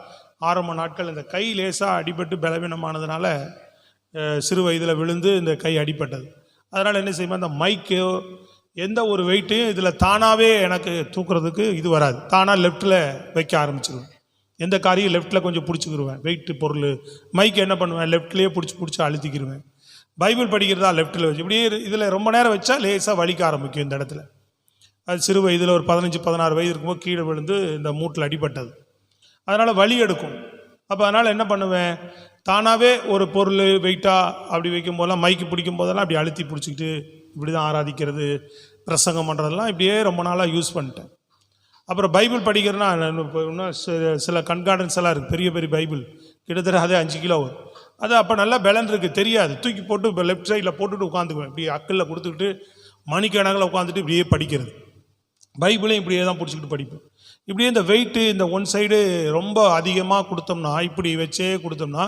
ஆரம்ப நாட்கள் இந்த கை லேசாக அடிபட்டு பலவீனமானதுனால சிறு வயதில் விழுந்து இந்த கை அடிபட்டது. அதனால் என்ன செய்யுமா, இந்த மைக்கோ எந்த ஒரு வெயிட்டையும் இதில் தானாகவே எனக்கு தூக்குறதுக்கு இது வராது. தானாக லெஃப்டில் வைக்க ஆரம்பிச்சிடுவேன். எந்த காரியம் லெஃப்டில் கொஞ்சம் பிடிச்சிக்கிடுவேன். வெயிட்டு பொருள் மைக்கு என்ன பண்ணுவேன், லெஃப்ட்லேயே பிடிச்சி அழுத்திக்கிடுவேன். பைபிள் படிக்கிறதா லெஃப்டில் வச்சு இப்படியே இதில் ரொம்ப நேரம் வச்சா லேசாக வலிக்க ஆரம்பிக்கும் இந்த இடத்துல. அது சிறு வயதில் ஒரு 15-16 வயது இருக்கும்போது கீழே விழுந்து இந்த மூட்டில் அடிபட்டது. அதனால் வலி எடுக்கும். அப்போ அதனால் என்ன பண்ணுவேன், தானாகவே ஒரு பொருள் வெயிட்டாக அப்படி வைக்கும் போதெல்லாம், மைக்கு பிடிக்கும் போதெல்லாம் அப்படி அழுத்தி பிடிச்சிக்கிட்டு இப்படி தான் ஆராதிக்கிறது, பிரசங்கம் பண்ணுறதெல்லாம் இப்படியே ரொம்ப நாளாக யூஸ் பண்ணிட்டேன். அப்புறம் பைபிள் படிக்கிறேன்னா இன்னும் சில கண்கார்டன்ஸ் எல்லாம் இருக்குது, பெரிய பெரிய பைபிள், கிட்டத்தட்ட அதே 5 கிலோ வரும். அது அப்போ நல்லா பலன் இருக்குது, தெரியாது. தூக்கி போட்டு இப்போ லெஃப்ட் சைடில் போட்டுட்டு உட்காந்துக்குவேன். இப்படி அக்கில் கொடுத்துக்கிட்டு மணிக்கணக்கில் உட்காந்துட்டு இப்படியே படிக்கிறது. பைபிளையும் இப்படியே தான் பிடிச்சிக்கிட்டு படிப்பேன். இப்படியே இந்த வெயிட்டு இந்த ஒன் சைடு ரொம்ப அதிகமாக கொடுத்தோம்னா, இப்படி வச்சே கொடுத்தோம்னா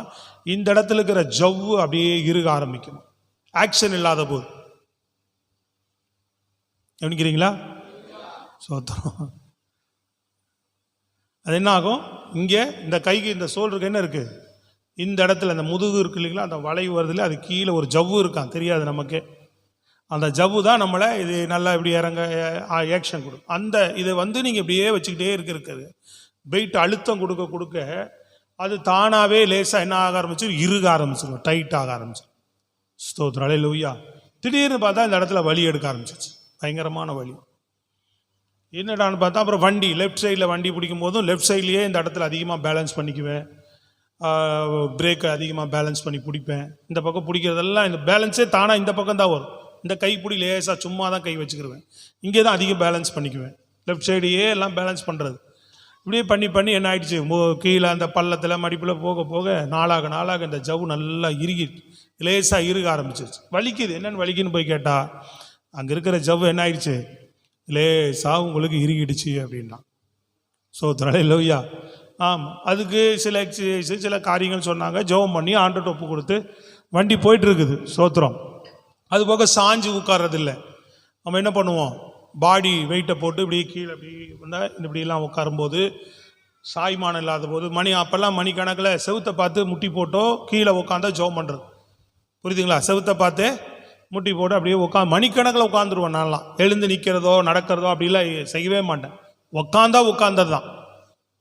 இந்த இடத்துல இருக்கிற ஜவ்வு அப்படியே இறுக ஆரம்பிக்கும், ஆக்ஷன் இல்லாத போது. கவனிக்கிறீங்களா? சோத்திரம். அது என்ன ஆகும், இங்கே இந்த கைக்கு இந்த ஷோல்டருக்கு என்ன இருக்குது, இந்த இடத்துல இந்த முதுகு இருக்கு இல்லைங்களா, அந்த வளைவு வருதுல, அது கீழே ஒரு ஜவ்வு இருக்கான், தெரியாது நமக்கு. அந்த ஜவ்வு தான் நம்மளை இது நல்லா இப்படி இறங்க ஆக்ஷன் கொடுக்கும். அந்த இதை வந்து நீங்கள் இப்படியே வச்சுக்கிட்டே இருக்குது, வெயிட் அழுத்தம் கொடுக்க கொடுக்க அது தானாகவே லேசாக என்ன ஆக ஆரம்பிச்சு, இறுக ஆரம்பிச்சிடும், டைட் ஆக ஆரம்பிச்சிடும். ஸ்தோத்திரம். அல்லேலூயா. திடீர்னு பார்த்தா இந்த இடத்துல வலி எடுக்க ஆரம்பிச்சிச்சு, பயங்கரமான வலி. என்னடான்னு பார்த்தா அப்புறம் வண்டி லெஃப்ட் சைடில் வண்டி பிடிக்கும் போதும் லெஃப்ட் சைட்லேயே இந்த இடத்துல அதிகமாக பேலன்ஸ் பண்ணிக்குவேன், பிரேக்கை அதிகமாக பேலன்ஸ் பண்ணி பிடிப்பேன். இந்த பக்கம் பிடிக்கிறதெல்லாம் இந்த பேலன்ஸே தானாக இந்த பக்கம் தான் வரும். இந்த கை பிடி லேசாக சும்மா தான் கை வச்சுக்கிடுவேன், இங்கே தான் அதிகம் பேலன்ஸ் பண்ணிக்குவேன். லெஃப்ட் சைடையே எல்லாம் பேலன்ஸ் பண்ணுறது. இப்படியே பண்ணி பண்ணி என்ன ஆகிடுச்சு, கீழே அந்த பள்ளத்தில் மடிப்பில் போக போக நாளாக நாளாக இந்த ஜவ்வு நல்லா இறுகி லேசாக இறுக ஆரம்பிச்சிருச்சு. வலிக்குது, என்னென்னு வலிக்குன்னு போய் கேட்டால் அங்கே இருக்கிற ஜவ்வு என்ன ஆயிடுச்சு, லேசாக உங்களுக்கு இறுகிடுச்சு அப்படின்னா. சோத்திரம். அல்லேலூயா. ஆமாம், அதுக்கு சில எக்ஸசைஸ் சில காரியங்கள் சொன்னாங்க, ஜெபம் பண்ணி ஆண்டவர்ட்ட ஒப்பு கொடுத்து வண்டி போயிட்டுருக்குது. சோத்திரம். அது போக சாஞ்சு உட்கார்றதில்லை. நம்ம என்ன பண்ணுவோம், பாடி வெயிட்டை போட்டு இப்படி கீழே அப்படி வந்தால் இப்படிலாம் உட்காரும்போது சாய்மானம் இல்லாத போது அப்போல்லாம் மணிக்கணக்கில் செவுத்தை பார்த்து முட்டி போட்டோ கீழே உட்காந்தா ஜெபம் பண்ணுறது, புரியுதுங்களா? செவுத்தை பார்த்து முட்டி போட்டு அப்படியே மணிக்கணக்கில் உட்காந்துருவேன். நான்லாம் எழுந்து நிற்கிறதோ நடக்கிறதோ அப்படிலாம் செய்யவே மாட்டேன். உட்காந்தது தான்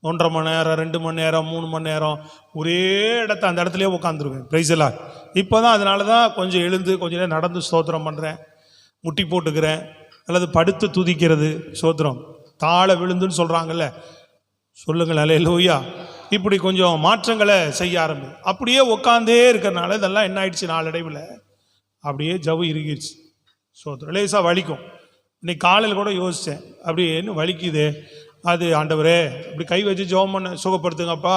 1.5 மணி நேரம் 2 மணி நேரம் 3 மணி நேரம் ஒரே இடத்த அந்த இடத்துலையே உட்காந்துருவேன். பிரைஸ் எல்லாம் இப்போ தான், அதனால தான் கொஞ்சம் எழுந்து கொஞ்சம் நேரம் நடந்து ஸ்தோத்திரம் பண்ணுறேன். முட்டி போட்டுக்கிறேன் அல்லது படுத்து துதிக்கிறது, சோத்திரம், தாழ விழுந்துன்னு சொல்கிறாங்கல்ல, சொல்லுங்கள் அல்லேலூயா. இப்படி கொஞ்சம் மாற்றங்களை செய்ய ஆரம்பி. அப்படியே உட்காந்தே இருக்கிறனால இதெல்லாம் என்ன ஆயிடுச்சு, நாளடைவில் அப்படியே ஜவ்வு இறுகிடுச்சு. சோத்திரம், லேசாக வலிக்கும். இன்னைக்கு காலையில் கூட யோசித்தேன், அப்படி என்ன வலிக்குது, அது ஆண்டவரே இப்படி கை வச்சு ஜெபம் பண்ண சுகப்படுத்துங்கப்பா.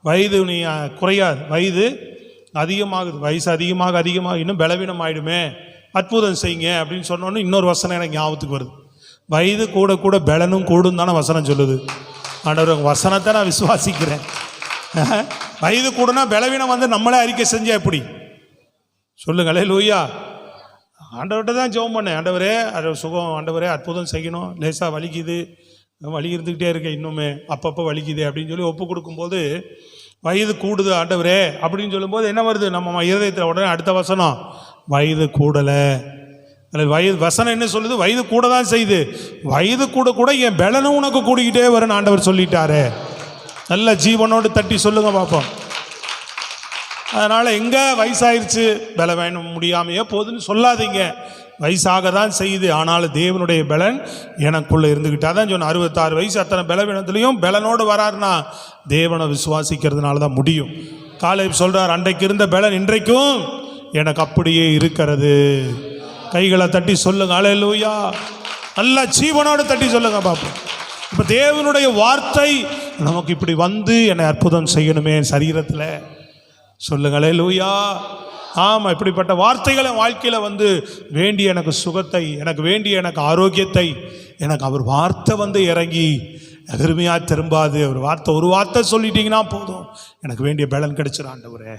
வயது நீ குறையாது, வயது அதிகமாகுது, வயசு அதிகமாக இன்னும் பலவீனம் ஆகிடுமே, அற்புதம் செய்யுங்க அப்படின்னு சொன்னோன்னு இன்னொரு வசனம் எனக்கு ஞாபகத்துக்கு வருது. வயது கூட கூட பலனும் கூடும் தானே வசனம் சொல்லுது. ஆண்டவர் வசனத்தை நான் விசுவாசிக்கிறேன். வயது கூடனா பலவீனம் வந்து நம்மளே அறிக்கை செஞ்சா எப்படி, சொல்லுங்களே லூயா. ஆண்டவர்கிட்ட தான் ஜெபம் பண்ணேன், ஆண்டவரே அது சுகம், ஆண்டவரே அற்புதம் செய்யணும், லேசாக வலிக்குது, வலி இருந்துக்கிட்டே இருக்கேன், இன்னுமே அப்பப்போ வலிக்குது அப்படின்னு சொல்லி ஒப்பு கொடுக்கும்போது வயது கூடுது ஆண்டவரே அப்படின்னு சொல்லும்போது என்ன வருது நம்ம இருதயத்தில், உடனே அடுத்த வசனம் வயது கூடலை. வயது வசனம் என்ன சொல்லுது, வயது கூட தான் செய்யுது, வயது கூட கூட என் பலனும் உனக்கு கூடிக்கிட்டே வரும்னு ஆண்டவர் சொல்லிட்டாரு. நல்ல ஜீவனோடு தட்டி சொல்லுங்க பார்ப்போம். அதனால் எங்கே வயசாயிருச்சு பல வேணும் முடியாமையே போதுன்னு சொல்லாதீங்க, வயசாக தான் செய்யுது, ஆனாலும் தேவனுடைய பலன் எனக்குள்ளே இருந்துக்கிட்டா தான் சொன்ன. 66 வயசு அத்தனை பலவீனத்துலேயும் பலனோடு வராருன்னா தேவனை விசுவாசிக்கிறதுனால தான் முடியும். காலேப் சொல்கிறார், அன்றைக்கு இருந்த பலன் இன்றைக்கும் எனக்கு அப்படியே இருக்கிறது. கைகளை தட்டி சொல்லுங்க அல்லேலூயா. நல்லா ஜீவனோடு தட்டி சொல்லுங்க பாப்போம். இப்போ தேவனுடைய வார்த்தை நமக்கு இப்படி வந்து என்னை அற்புதம் செய்யணுமே சரீரத்தில், சொல்லுங்க அல்லேலூயா. ஆமாம், இப்படிப்பட்ட வார்த்தைகளை வாழ்க்கையில் வந்து வேண்டிய எனக்கு சுகத்தை, எனக்கு வேண்டிய எனக்கு ஆரோக்கியத்தை, எனக்கு அவர் வார்த்தை வந்து இறங்கி எதிர்மையாக திரும்பாது. அவர் வார்த்தை, ஒரு வார்த்தை சொல்லிட்டீங்கன்னா போதும், எனக்கு வேண்டிய பலன் கிடைச்சிடும் ஆண்டவரே,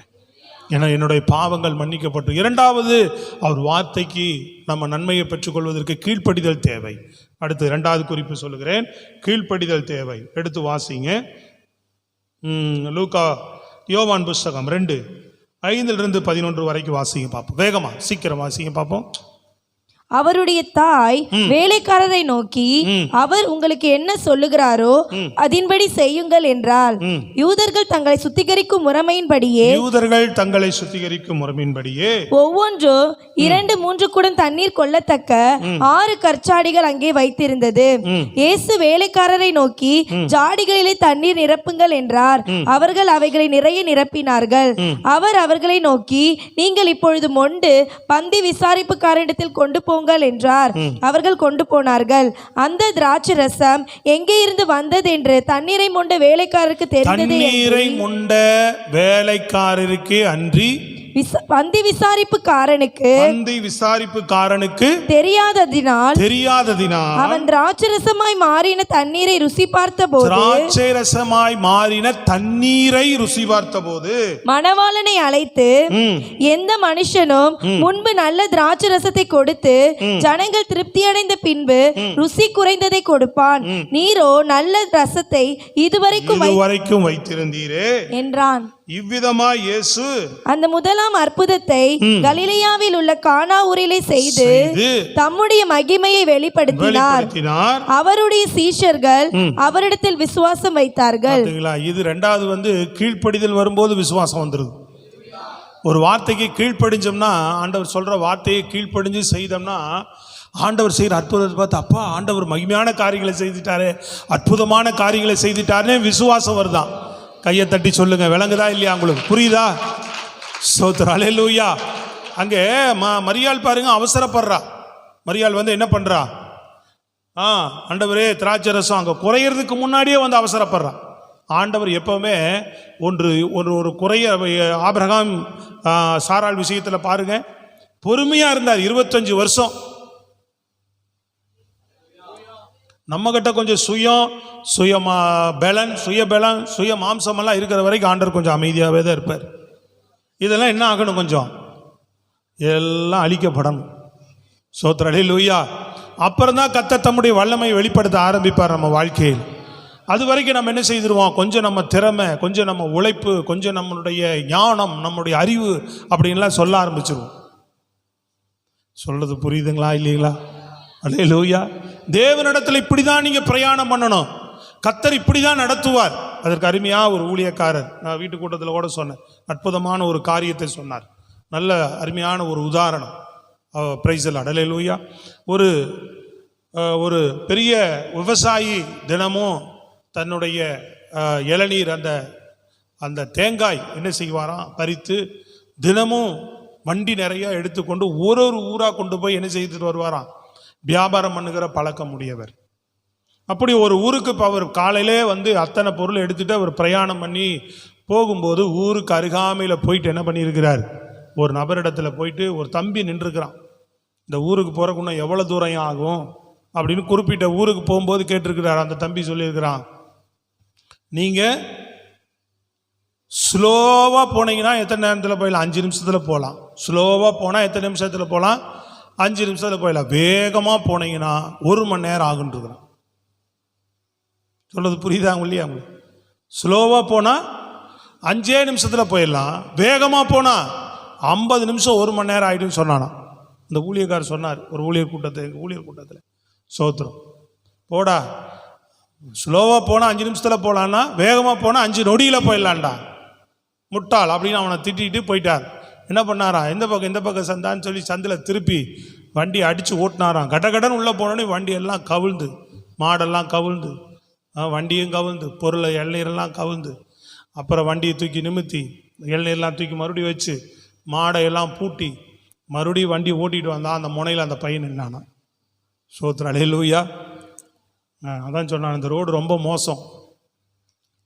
ஏன்னா என்னுடைய பாவங்கள் மன்னிக்கப்பட்டு. இரண்டாவது, அவர் வார்த்தைக்கு நம்ம நன்மையை பெற்றுக்கொள்வதற்கு கீழ்ப்படிதல் தேவை. அடுத்து இரண்டாவது குறிப்பு சொல்லுகிறேன், கீழ்ப்படிதல் தேவை. எடுத்து வாசிங்க. லூக்கா யோவான் புஸ்தகம் 2:5-11 வரைக்கும் வாசிங்க பார்ப்போம். வேகமா சீக்கிரம் வாசிங்க பார்ப்போம். அவருடைய தாய் வேலைக்காரரை நோக்கி, அவர் உங்களுக்கு என்ன சொல்லுகிறாரோ அதன்படி செய்யுங்கள் என்றால், யூதர்கள் தங்களை சுத்திகரிக்கும் முறைமையின்படியே ஒவ்வொன்றும் 2-3 குடம் தண்ணீர் கொள்ளத்தக்க 6 கற்சாடிகள் அங்கே வைத்திருந்தது. இயேசு வேலைக்காரரை நோக்கி, ஜாடிகளிலே தண்ணீர் நிரப்புங்கள் என்றார். அவர்கள் அவைகளை நிறைய நிரப்பினார்கள். அவர் அவர்களை நோக்கி, நீங்கள் இப்பொழுது மொண்டு பந்தி விசாரிப்புக்காரனிடத்தில் கொண்டு போங்கள் என்றார். அவர்கள் கொண்டு போனார்கள். அந்த திராட்சை ரசம் எங்கே இருந்து வந்தது என்று தண்ணீரை மொண்ட வேலைக்காரருக்கு தெரிந்தது. தண்ணீரை மொண்ட வேலைக்காரருக்கு அன்றி பந்தி விசாரிப்புக்காரனுக்கு தெரியாததினால் அவன் திராட்சரசமாய் மாறின தண்ணீரை ருசி பார்த்தபோது மணவாளனை அழைத்து, எந்த மனுஷனும் முன்பு நல்ல திராட்சரசத்தை கொடுத்து ஜனங்கள் திருப்தி அடைந்த பின்பு ருசி குறைந்ததை கொடுப்பான், நீரோ நல்ல ரசத்தை இதுவரைக்கும் வைத்திருந்தீரே என்றான். இவ்விதமாய் இயேசு அந்த முதலாம் அற்புதத்தை கலிலேயாவில் உள்ள கானா ஊரிலே செய்து தம்முடைய மகிமையை வெளிப்படுத்தினார். அவருடைய சீஷர்கள் அவரிடத்தில் விசுவாசம் வைத்தார்கள். இது இரண்டாவது வந்து கீழ்ப்படிதல் வரும்போது விசுவாசம் வந்துருது. ஒரு வார்த்தைக்கு கீழ்ப்படிஞ்சோம்னா, ஆண்டவர் சொல்ற வார்த்தையை கீழ்ப்படிஞ்சு செய்தோம்னா, ஆண்டவர் செய்கிற அற்புதத்தை பார்த்து, அப்பா ஆண்டவர் மகிமையான காரியங்களை செய்துட்டாரு, அற்புதமான காரியங்களை செய்துட்டாருன்னு விசுவாசம் வருதான். கையை தட்டி சொல்லுங்க, விளங்குதா இல்லையா, உங்களுக்கு புரியுதா? ஸ்தோத்திரம், அல்லேலூயா. அங்கே மரியாள் பாருங்க, அவசரப்படுறா. மரியாள் வந்து என்ன பண்றா, ஆண்டவரே திராட்சை ரசம் அங்கே குறையிறதுக்கு முன்னாடியே வந்து அவசரப்படுறா. ஆண்டவர் எப்பவுமே ஒரு குறைய, ஆபிரகாம் சாராள் விஷயத்தில் பாருங்க, பொறுமையா இருந்தார் 25 வருஷம். நம்ம கிட்ட கொஞ்சம் சுய மாம்சமெல்லாம் இருக்கிற வரைக்கும் ஆண்டவர் கொஞ்சம் அமைதியாகவே தான் இருப்பார். இதெல்லாம் என்ன ஆகணும், கொஞ்சம் எல்லாம் அழிக்கப்படணும். ஸ்தோத்திரம், அல்லேலூயா. அப்புறம் தான் கர்த்தர் தம்முடைய வல்லமை வெளிப்படுத்த ஆரம்பிப்பார் நம்ம வாழ்க்கையில். அது வரைக்கும் நம்ம என்ன செய்திருவோம், கொஞ்சம் நம்ம திறமை, கொஞ்சம் நம்ம உழைப்பு, கொஞ்சம் நம்மளுடைய ஞானம், நம்முடைய அறிவு அப்படின்லாம் சொல்ல ஆரம்பிச்சிருவோம். சொல்றது புரியுதுங்களா இல்லைங்களா? அல்லேலூயா. தேவனிடத்தில் இப்படி தான் நீங்கள் பிரயாணம் பண்ணணும். கர்த்தர் இப்படி தான் நடத்துவார். அதற்கு அருமையாக ஒரு ஊழியக்காரர், நான் வீட்டு கூட்டத்தில் கூட சொன்னேன், அற்புதமான ஒரு காரியத்தை சொன்னார். நல்ல அருமையான ஒரு உதாரணம். பிரைஸ் எல்லாம் அல்லேலூயா. ஒரு பெரிய விவசாயி தினமும் தன்னுடைய இளநீர் அந்த தேங்காய் என்ன செய்வாராம், பறித்து தினமும் வண்டி நிறைய எடுத்துக்கொண்டு ஒரு ஊராக கொண்டு போய் என்ன செய்துட்டு வருவாராம், வியாபாரம் பண்ணுகிற பழக்கம் உடையவர். அப்படி ஒரு ஊருக்கு இப்போ அவர் காலையிலே வந்து அத்தனை பொருள் எடுத்துகிட்டு அவர் பிரயாணம் பண்ணி போகும்போது ஊருக்கு அருகாமையில் போயிட்டு என்ன பண்ணியிருக்கிறார், ஒரு நபரிடத்தில் போயிட்டு ஒரு தம்பி நின்றுருக்கிறான். இந்த ஊருக்கு போகிறக்கு இன்னும் எவ்வளோ தூரம் ஆகும் அப்படின்னு குறிப்பிட்ட ஊருக்கு போகும்போது கேட்டிருக்கிறார். அந்த தம்பி சொல்லியிருக்கிறான், நீங்கள் ஸ்லோவாக போனீங்கன்னா எத்தனை நேரத்தில் போயிடலாம், 5 நிமிஷத்தில் போகலாம். ஸ்லோவாக போனால் எத்தனை நிமிஷத்தில் போகலாம், 5 நிமிஷத்தில் போயிடலாம். வேகமாக போனீங்கன்னா 1 மணி நேரம் ஆகுன்றிருக்கிறான். சொல்கிறது புரியுதாங்க இல்லையா உங்களுக்கு? ஸ்லோவாக போனால் 5 நிமிஷத்தில் போயிடலாம், வேகமாக போனால் 50 நிமிஷம் 1 மணி நேரம் ஆகிடுன்னு சொன்னானா. இந்த ஊழியக்காரர் சொன்னார் ஒரு ஊழியர் கூட்டத்தில், சோத்திரம் போடா, ஸ்லோவாக போனால் 5 நிமிஷத்தில் போகலான்னா வேகமாக போனால் 5 நொடியில் போயிடலான்டா, முட்டாள் அப்படின்னு அவனை திட்டிட்டு போயிட்டார். என்ன பண்ணாரா, இந்த பக்கம் சந்தான்னு சொல்லி சந்தில் திருப்பி வண்டி அடித்து ஓட்டினாராம். கடகடன்னு உள்ளே போனோடனே வண்டி எல்லாம் கவிழ்ந்து, மாடெல்லாம் கவிழ்ந்து, வண்டியும் கவிழ்ந்து, பொருளை இளநீரெல்லாம் கவிழ்ந்து, அப்புறம் வண்டியை தூக்கி நிமித்தி இளநீரெல்லாம் தூக்கி மறுபடியும் வச்சு மாடையெல்லாம் பூட்டி மறுபடியும் வண்டி ஓட்டிகிட்டு வந்தான். அந்த முனையில் அந்த பையன் நின்னானா. சோத்திரம் அல்லேலூயா. அதான் சொன்னான், இந்த ரோடு ரொம்ப மோசம்,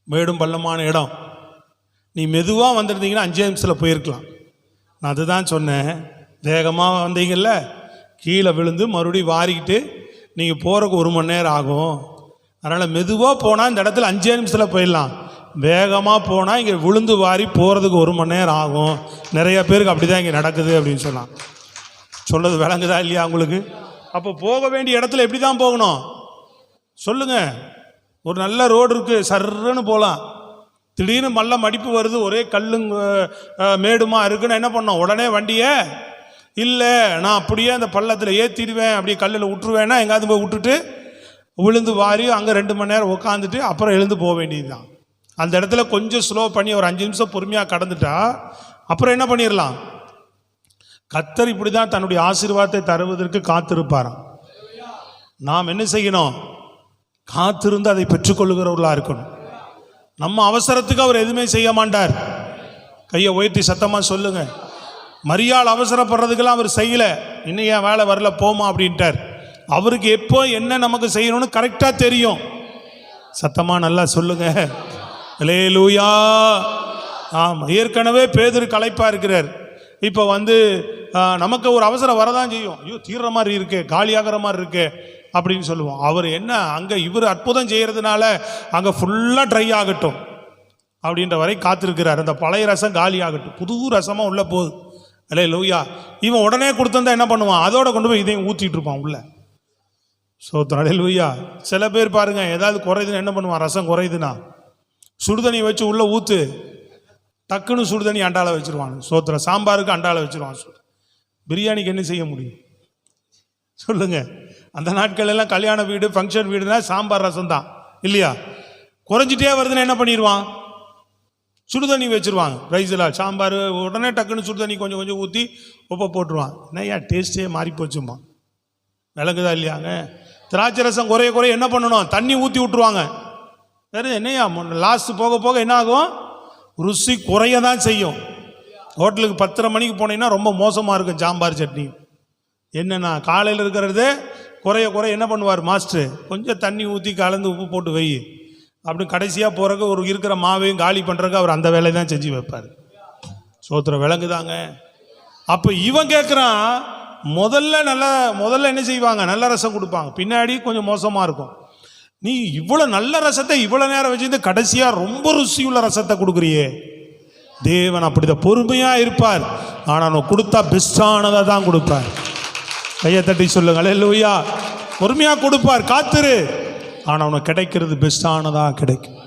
மேடும் பள்ளமான இடம், நீ மெதுவாக வந்திருந்தீங்கன்னா 5 நிமிஷத்தில் போயிருக்கலாம். நான் அதுதான் சொன்னேன், வேகமாக வந்தீங்கல்ல, கீழே விழுந்து மறுபடியும் வாரிக்கிட்டு நீங்கள் போகிறக்கு 1 மணி நேரம் ஆகும். அதனால் மெதுவாக போனால் இந்த இடத்துல 5 நிமிஷத்தில் போயிடலாம், வேகமாக போனால் இங்கே விழுந்து வாரி போகிறதுக்கு 1 மணி நேரம் ஆகும். நிறைய பேருக்கு அப்படி தான் இங்கே நடக்குது அப்படின்னு சொன்னான். சொல்கிறது விளங்குதா இல்லையா உங்களுக்கு? அப்போ போக வேண்டிய இடத்துல எப்படி தான் போகணும் சொல்லுங்கள். ஒரு நல்ல ரோடு இருக்குது, சர்ன்னு போகலாம். திடீர்னு மல்ல மடிப்பு வருது, ஒரே கல்லுங்க மேடுமா இருக்குன்னு என்ன பண்ணோம், உடனே வண்டியை இல்லை நான் அப்படியே அந்த பள்ளத்தில் ஏற்றிடுவேன், அப்படியே கல்லில் விட்டுருவேன்னா எங்காவது போய் விட்டுட்டு விழுந்து வாரி அங்கே 2 மணி நேரம் உட்காந்துட்டு அப்புறம் எழுந்து போக வேண்டியது தான். அந்த இடத்துல கொஞ்சம் ஸ்லோ பண்ணி ஒரு 5 நிமிஷம் பொறுமையாக கடந்துட்டா அப்புறம் என்ன பண்ணிடலாம். கர்த்தர் இப்படி தான் தன்னுடைய ஆசீர்வாதத்தை தருவதற்கு காத்திருப்பாராம். நாம் என்ன செய்யணும், காத்திருந்து அதை பெற்றுக்கொள்ளுகிறவர்களாக இருக்கணும். நம்ம அவசரத்துக்கு அவர் எதுவுமே செய்ய மாட்டார். கையை உயர்த்தி சத்தமாக சொல்லுங்க. மரியாள் அவசரப்படுறதுக்கெல்லாம் அவர் செய்யலை. இன்னும் ஏன் வேலை வரல போமா அப்படின்ட்டார். அவருக்கு எப்போ என்ன நமக்கு செய்யணும்னு கரெக்டாக தெரியும். சத்தமாக நல்லா சொல்லுங்க. அல்லேலூயா. ஆமாம், ஏற்கனவே பேதுரு களைப்பாக இருக்கிறார். இப்போ நமக்கு ஒரு அவசரம் வரதான் செய்யும். ஐயோ தீர்ற மாதிரி இருக்கு, காலியாகிற மாதிரி இருக்கு அப்படின்னு சொல்லுவோம். அவர் என்ன அங்கே இவர் அற்புதம் செய்கிறதுனால அங்கே ஃபுல்லாக ட்ரை ஆகட்டும் அப்படின்ற வரை காத்திருக்கிறார். அந்த பழைய ரசம் காலி ஆகட்டும், புது ரசமாக உள்ளே போகுது. அல்லேலூயா. இவன் உடனே கொடுத்தா என்ன பண்ணுவான், அதோட கொண்டு போய் இதையும் ஊற்றிட்டு இருப்பான் உள்ள. சோத்திரம். அல்லேலூயா. சில பேர் பாருங்க, ஏதாவது குறையுதுன்னு என்ன பண்ணுவான், ரசம் குறையுதுன்னா சுடுதண்ணி வச்சு உள்ளே ஊற்று, டக்குன்னு சுடுதண்ணி அண்டால வச்சுருவாங்க. சோத்திரம். சாம்பாருக்கு அண்டால வச்சுருவான். பிரியாணிக்கு என்ன செய்ய முடியும் சொல்லுங்க. அந்த நாட்கள் எல்லாம் கல்யாண வீடு ஃபங்க்ஷன் வீடுனா சாம்பார் ரசம் தான் இல்லையா. குறைஞ்சிட்டே வருதுன்னு என்ன பண்ணிடுவான், சுடுதண்ணி வச்சுருவாங்க. ரைஸில் சாம்பார் உடனே டக்குன்னு சுடுதண்ணி கொஞ்சம் கொஞ்சம் ஊற்றி உப்பை போட்டுருவான். என்னையா டேஸ்ட்டே மாறி போச்சுமா. விளங்குதா இல்லையாங்க. திராட்சை ரசம் குறைய என்ன பண்ணணும், தண்ணி ஊற்றி விட்டுருவாங்க. வேறு என்னையா லாஸ்ட் போக போக என்ன ஆகும், ருசி குறைய தான் செய்யும். ஹோட்டலுக்கு 10:30 மணிக்கு போனீங்கன்னா ரொம்ப மோசமாக இருக்கும் சாம்பார் சட்னி. என்னென்னா காலையில் இருக்கிறது குறைய என்ன பண்ணுவார் மாஸ்டர், கொஞ்சம் தண்ணி ஊற்றி கலந்து உப்பு போட்டு வை அப்படின்னு கடைசியாக போகிறக்கு ஒரு இருக்கிற மாவையும் காலி பண்ணுறக்கு அவர் அந்த வேலையை தான் செஞ்சு வைப்பார். சோத்திரம். விளங்குதாங்க. அப்போ இவன் கேட்குறான், முதல்ல என்ன செய்வாங்க, நல்ல ரசம் கொடுப்பாங்க, பின்னாடி கொஞ்சம் மோசமாக இருக்கும். நீ இவ்வளோ நல்ல ரசத்தை இவ்வளோ நேரம் வச்சுருந்து கடைசியாக ரொம்ப ருசியுள்ள ரசத்தை கொடுக்குறியே. தேவன் அப்படிதான் பொறுமையாக இருப்பார், ஆனால் அவன் கொடுத்தா பெஸ்டானதை தான் கொடுப்பார். கையை தட்டி சொல்லுங்க. அல்லேலூயா. பொறுமையாக கொடுப்பார், காத்துரு, ஆனால் அவனுக்கு கிடைக்கிறது பெஸ்டானதாக கிடைக்கும்.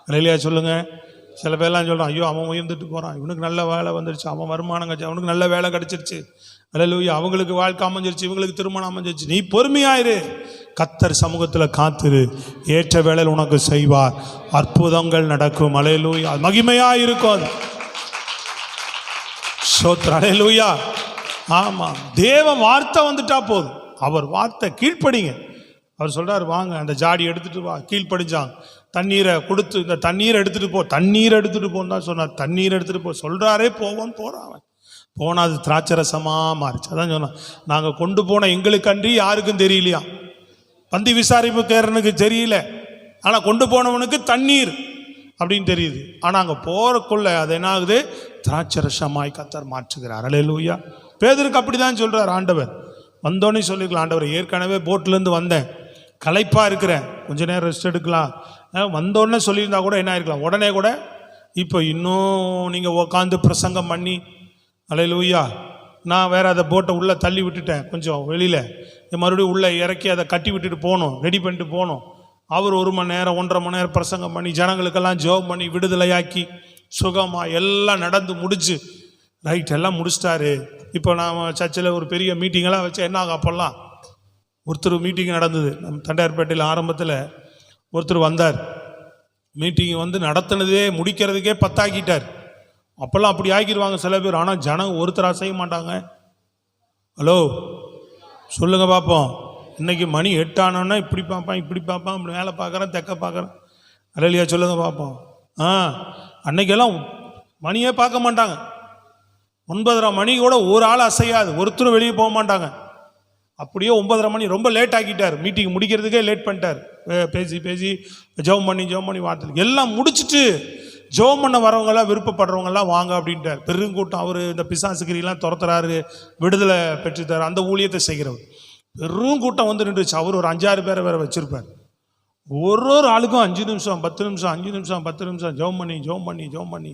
அல்லேலூயா சொல்லுங்க. சில பேர்லாம் சொல்கிறான், ஐயோ அவன் உயர்ந்துட்டு போகிறான், இவனுக்கு நல்ல வேலை வந்துருச்சு, அவன் வருமானம் கிடச்சி, அவனுக்கு நல்ல வேலை கிடச்சிருச்சு, அல்லேலூயா, அவங்களுக்கு வாழ்க்கை அமைஞ்சிருச்சு, இவங்களுக்கு திருமணம் அமைஞ்சிருச்சு. நீ பொறுமையாயிரு, கர்த்தர் சமூகத்தில் காத்திரு, ஏற்ற வேளையில் உனக்கு செய்வார், அற்புதங்கள் நடக்கும். அல்லேலூயா. மகிமையாக இருக்கும் அது. ஸ்தோத்திரம். அல்லேலூயா. ஆமா, தேவ வார்த்தை வந்துட்டா போதும். அவர் வார்த்தை கீழ்ப்படிங்க. அவர் சொல்றாரு, வாங்க அந்த ஜாடி எடுத்துட்டு வா. கீழ்ப்படிஞ்சாங்க. தண்ணீரை கொடுத்து, இந்த தண்ணீரை எடுத்துட்டு போ, தண்ணீரை எடுத்துட்டு போன்னு தான் சொன்னார். தண்ணீரை எடுத்துட்டு போ சொல்றாரே, போவோன்னு போறான். போனால் அது திராட்சரசமா மாறிச்சு. அதான் சொன்னான், நாங்கள் கொண்டு போன எங்களுக்கு அன்றி யாருக்கும் தெரியலையா, பந்தி விசாரிப்புக்காரனுக்கு தெரியல, ஆனால் கொண்டு போனவனுக்கு தண்ணீர் அப்படின்னு தெரியுது. ஆனால் அங்கே போறக்குள்ள அது என்ன ஆகுது, திராட்சரசமாய் கர்த்தர் மாற்றுகிறார். அல்லேலூயா. பேதுருக்கு அப்படி தான் சொல்றார் ஆண்டவர். வந்தோடனே சொல்லிக்கலாம், ஆண்டவர் ஏற்கனவே போட்லேருந்து வந்தேன், களைப்பாக இருக்கிறேன், கொஞ்ச நேரம் ரெஸ்ட் எடுக்கலாம். வந்தோடனே சொல்லியிருந்தா கூட என்ன ஆயிருக்கலாம், உடனே கூட இப்போ இன்னும் நீங்கள் உட்காந்து பிரசங்கம் பண்ணி, அல்லேலூயா, நான் வேறு அதை போட்டை உள்ளே தள்ளி விட்டுட்டேன், கொஞ்சம் வெளியில் மறுபடியும் உள்ளே இறக்கி அதை கட்டி விட்டுட்டு போகணும், ரெடி பண்ணிட்டு போகணும். அவர் 1 மணி நேரம் 1.5 மணி நேரம் பிரசங்கம் பண்ணி ஜனங்களுக்கெல்லாம் ஜெபம் பண்ணி விடுதலையாக்கி சுகமாக எல்லாம் நடந்து முடிச்சு ரைட் எல்லாம் முடிச்சிட்டாரு. இப்போ நாம் சர்ச்சில் ஒரு பெரிய மீட்டிங்கெல்லாம் வச்சு என்ன ஆகும், அப்போல்லாம் ஒருத்தர் மீட்டிங் நடந்தது நம்ம தண்டையார்பேட்டையில். ஆரம்பத்தில் ஒருத்தர் வந்தார், மீட்டிங் வந்து நடத்தினதே முடிக்கிறதுக்கே 10 ஆக்கிட்டார். அப்போல்லாம் அப்படி ஆக்கிடுவாங்க சில பேர். ஆனால் ஜனம் ஒருத்தராக செய்ய மாட்டாங்க. ஹலோ சொல்லுங்க பார்ப்போம். இன்னைக்கு மணி 8 ஆனோன்னா இப்படி பார்ப்பான், இப்படி பார்ப்பான், இப்படி மேலே பார்க்குறேன், தெக்க பார்க்குறேன். அல்லையா சொல்லுங்க பார்ப்போம். அன்னைக்கெல்லாம் மணியே பார்க்க மாட்டாங்க. 9:30 மணி கூட ஒரு ஆள் அசையாது, ஒருத்தரும் வெளியே போக மாட்டாங்க. அப்படியே 9:30 மணி ரொம்ப லேட் ஆக்கிட்டார். மீட்டிங் முடிக்கிறதுக்கே லேட் பண்ணிட்டார். பேசி பேசி ஜெபம் பண்ணி வார்த்தை எல்லாம் முடிச்சுட்டு ஜெபம் பண்ண வரவங்கெல்லாம் விருப்பப்படுறவங்கெல்லாம் வாங்க அப்படின்ட்டார். பெருங்கூட்டம். அவர் இந்த பிசாசுகிரிலாம் துரத்துறாரு, விடுதலை பெற்றுத்தார், அந்த ஊழியத்தை செய்கிறவர். பெருங்கூட்டம் வந்து நின்றுச்சு. அவர் ஒரு 5-6 பேரை வேற வச்சிருப்பார். ஒரு ஆளுக்கும் 5 நிமிஷம் 10 நிமிஷம் 5 நிமிஷம் 10 நிமிஷம் ஜெபம் பண்ணி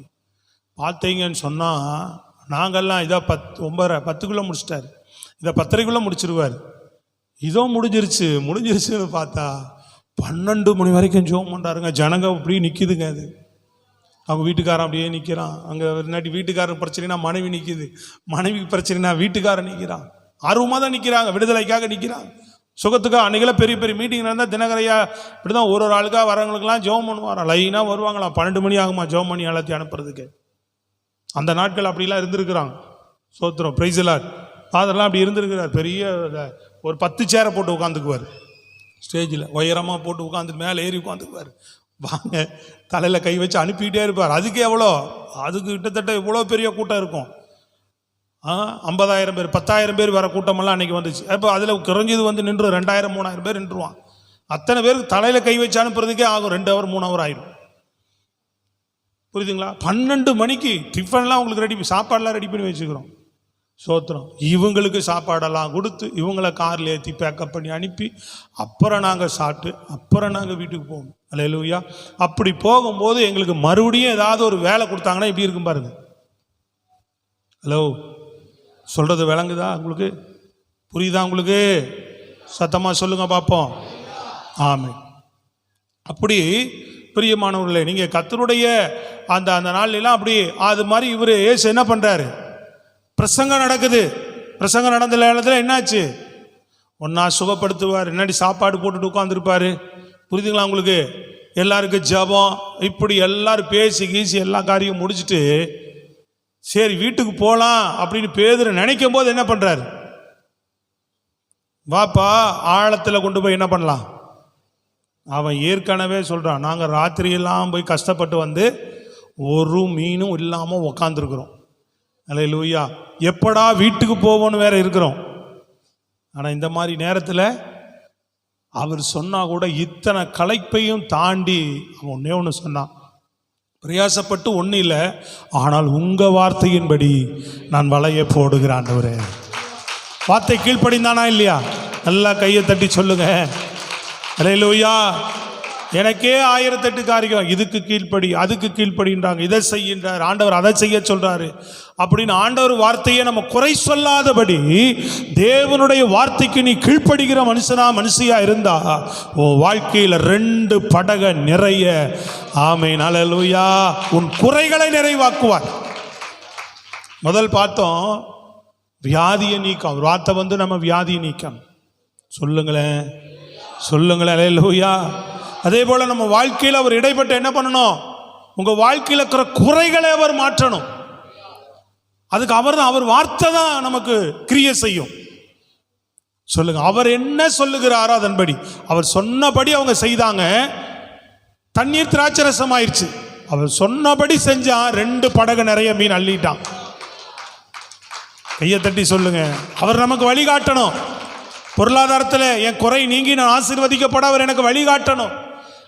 பார்த்தீங்கன்னு சொன்னால், நாங்கள்லாம் இதை 9:10 முடிச்சிட்டார், இதை 10:30 முடிச்சிருவார். இதோ முடிஞ்சிருச்சுன்னு பார்த்தா 12 மணி வரைக்கும் ஜெபம் பண்ணுறாருங்க. ஜனங்க அப்படியே நிற்கிதுங்க. அது அவங்க வீட்டுக்காரன் அப்படியே நிற்கிறான். அங்கே இல்லாட்டி வீட்டுக்காரன் பிரச்சனைனா மனைவி நிற்கிது, மனைவிக்கு பிரச்சனைனா வீட்டுக்காரன் நிற்கிறான். ஆர்வமாக தான் நிற்கிறாங்க, விடுதலைக்காக நிற்கிறாங்க, சுகத்துக்காக. அன்றைக்கெல்லாம் பெரிய பெரிய மீட்டிங் நடந்தால் தினகரையா இப்படி தான் ஒரு ஆளுக்காக வரவங்களுக்கெல்லாம் ஜெபம் பண்ணுவாராம். லைனாக வருவாங்களாம். 12 மணி ஆகுமா ஜெபம் பண்ணி எல்லாத்தையும் அனுப்புறதுக்கு. அந்த நாட்கள் அப்படிலாம் இருந்திருக்கிறாங்க. சோத்திரம், பிரைஸ் தி லார்ட். அதெல்லாம் அப்படி இருந்திருக்கிறார். பெரிய ஒரு 10 சேரை போட்டு உட்காந்துக்குவார், ஸ்டேஜில் உயரமாக போட்டு உட்காந்து மேலே ஏறி உட்காந்துக்குவார். வாங்க தலையில் கை வச்சு அனுப்பிக்கிட்டே இருப்பார். அதுக்கு எவ்வளோ, அதுக்கு கிட்டத்தட்ட இவ்வளோ பெரிய கூட்டம் இருக்கும். 50,000 பேர் 10,000 பேர் வர கூட்டமெல்லாம் அன்றைக்கி வந்துச்சு. இப்போ அதில் குறைஞ்சது வந்து நின்று 2,000-3,000 பேர் நின்றுவான். அத்தனை பேருக்கு தலையில் கை வச்சு அனுப்புறதுக்கே ஆகும் 2 ஹவர் 3 ஹவர் ஆகிடும். புரியுதுங்களா? 12 மணிக்கு டிஃபன்லாம் உங்களுக்கு ரெடி, சாப்பாடெலாம் ரெடி பண்ணி வச்சுக்கிறோம். சோத்திரம். இவங்களுக்கு சாப்பாடெல்லாம் கொடுத்து இவங்களை காரில் ஏற்றி பேக்கப் பண்ணி அனுப்பி அப்புறம் நாங்கள் சாப்பிட்டு அப்புறம் நாங்கள் வீட்டுக்கு போவோம். அல்லேலூயா. அப்படி போகும்போது எங்களுக்கு மறுபடியும் ஏதாவது ஒரு வேலை கொடுத்தாங்கன்னா எப்படி இருக்கும் பாருங்க. ஹலோ சொல்கிறது விளங்குதா உங்களுக்கு? புரியுதா உங்களுக்கு? சத்தமாக சொல்லுங்க பார்ப்போம். ஆமென். அப்படி பிரியமானவர்களே, நீங்கள் கர்த்தருடைய அந்த நாள்லாம் அப்படி அது மாதிரி இவர் ஏசு என்ன பண்ணுறாரு, பிரசங்கம் நடக்குது. பிரசங்கம் நடந்த நேரத்தில் என்னாச்சு, ஒன்றா சுகப்படுத்துவார், என்னாடி சாப்பாடு போட்டுட்டு உட்காந்துருப்பார். புரியுதுங்களா உங்களுக்கு? எல்லாருக்கும் ஜெபம், இப்படி எல்லாரும் பேசி கீசி எல்லா காரியம் முடிச்சுட்டு சரி வீட்டுக்கு போகலாம் அப்படின்னு பேதுரு நினைக்கும் போது என்ன பண்ணுறாரு, வாப்பா ஆழத்தில் கொண்டு போய் என்ன பண்ணலாம். அவன் ஏற்கனவே சொல்கிறான், நாங்கள் ராத்திரியெல்லாம் போய் கஷ்டப்பட்டு வந்து ஒரு மீனும் இல்லாமல் உக்காந்துருக்குறோம். அல்லேலூயா. எப்படா வீட்டுக்கு போவோன்னு வேற இருக்கிறோம். ஆனால் இந்த மாதிரி நேரத்தில் அவர் சொன்னால் கூட இத்தனை களைப்பையும் தாண்டி அவன் ஒன்றே ஒன்று சொன்னான், பிரயாசப்பட்டு ஒன்றும் இல்லை, ஆனால் உங்கள் வார்த்தையின்படி நான் வலையை போடுகிறேன் ஆண்டவரே. வார்த்தை கீழ்ப்படிந்தானா இல்லையா? நல்லா கையை தட்டி சொல்லுங்க. அல்லேலூயா. எனக்கே 1008 காரியம், இதுக்கு கீழ்ப்படி அதுக்கு கீழ்ப்படின்றாங்க, இதை செய்கின்றார் ஆண்டவர், அதை செய்ய சொல்றாரு அப்படின்னு ஆண்டவர் வார்த்தையை நம்ம குறை சொல்லாதபடி தேவனுடைய வார்த்தைக்கு நீ கீழ்ப்படுகிற மனுஷியா இருந்தா உன் வாழ்க்கையில் 2 படகு நிறைய. ஆமென். அல்லேலூயா. உன் குறைகளை நிறைவாக்குவார். முதல் பார்த்தோம் வியாதியை நீக்கம். வார்த்தை வந்து நம்ம வியாதியை நீக்கம். சொல்லுங்களேன். அல்லேலூயா. அதே போல நம்ம வாழ்க்கையில் அவர் இடைப்பட்டு என்ன பண்ணணும், உங்க வாழ்க்கையில் இருக்கிற குறைகளை அவர் மாற்றணும். அதுக்கு அவர் வார்த்தை தான் நமக்கு கிரியை செய்யும். சொல்லுங்க, அவர் என்ன சொல்லுகிறாரோ அதன்படி, அவர் சொன்னபடி அவங்க செய்தாங்க. தண்ணீர் திராட்சரசம் ஆயிடுச்சு. அவர் சொன்னபடி செஞ்சா 2 படகு நிறைய மீன் அள்ளிட்டான். கையை தட்டி சொல்லுங்க, அவர் நமக்கு வழிகாட்டணும். பொருளாதாரத்தில் என் குறை நீங்கி நான் ஆசீர்வதிக்கப்பட அவர் எனக்கு வழிகாட்டணும்.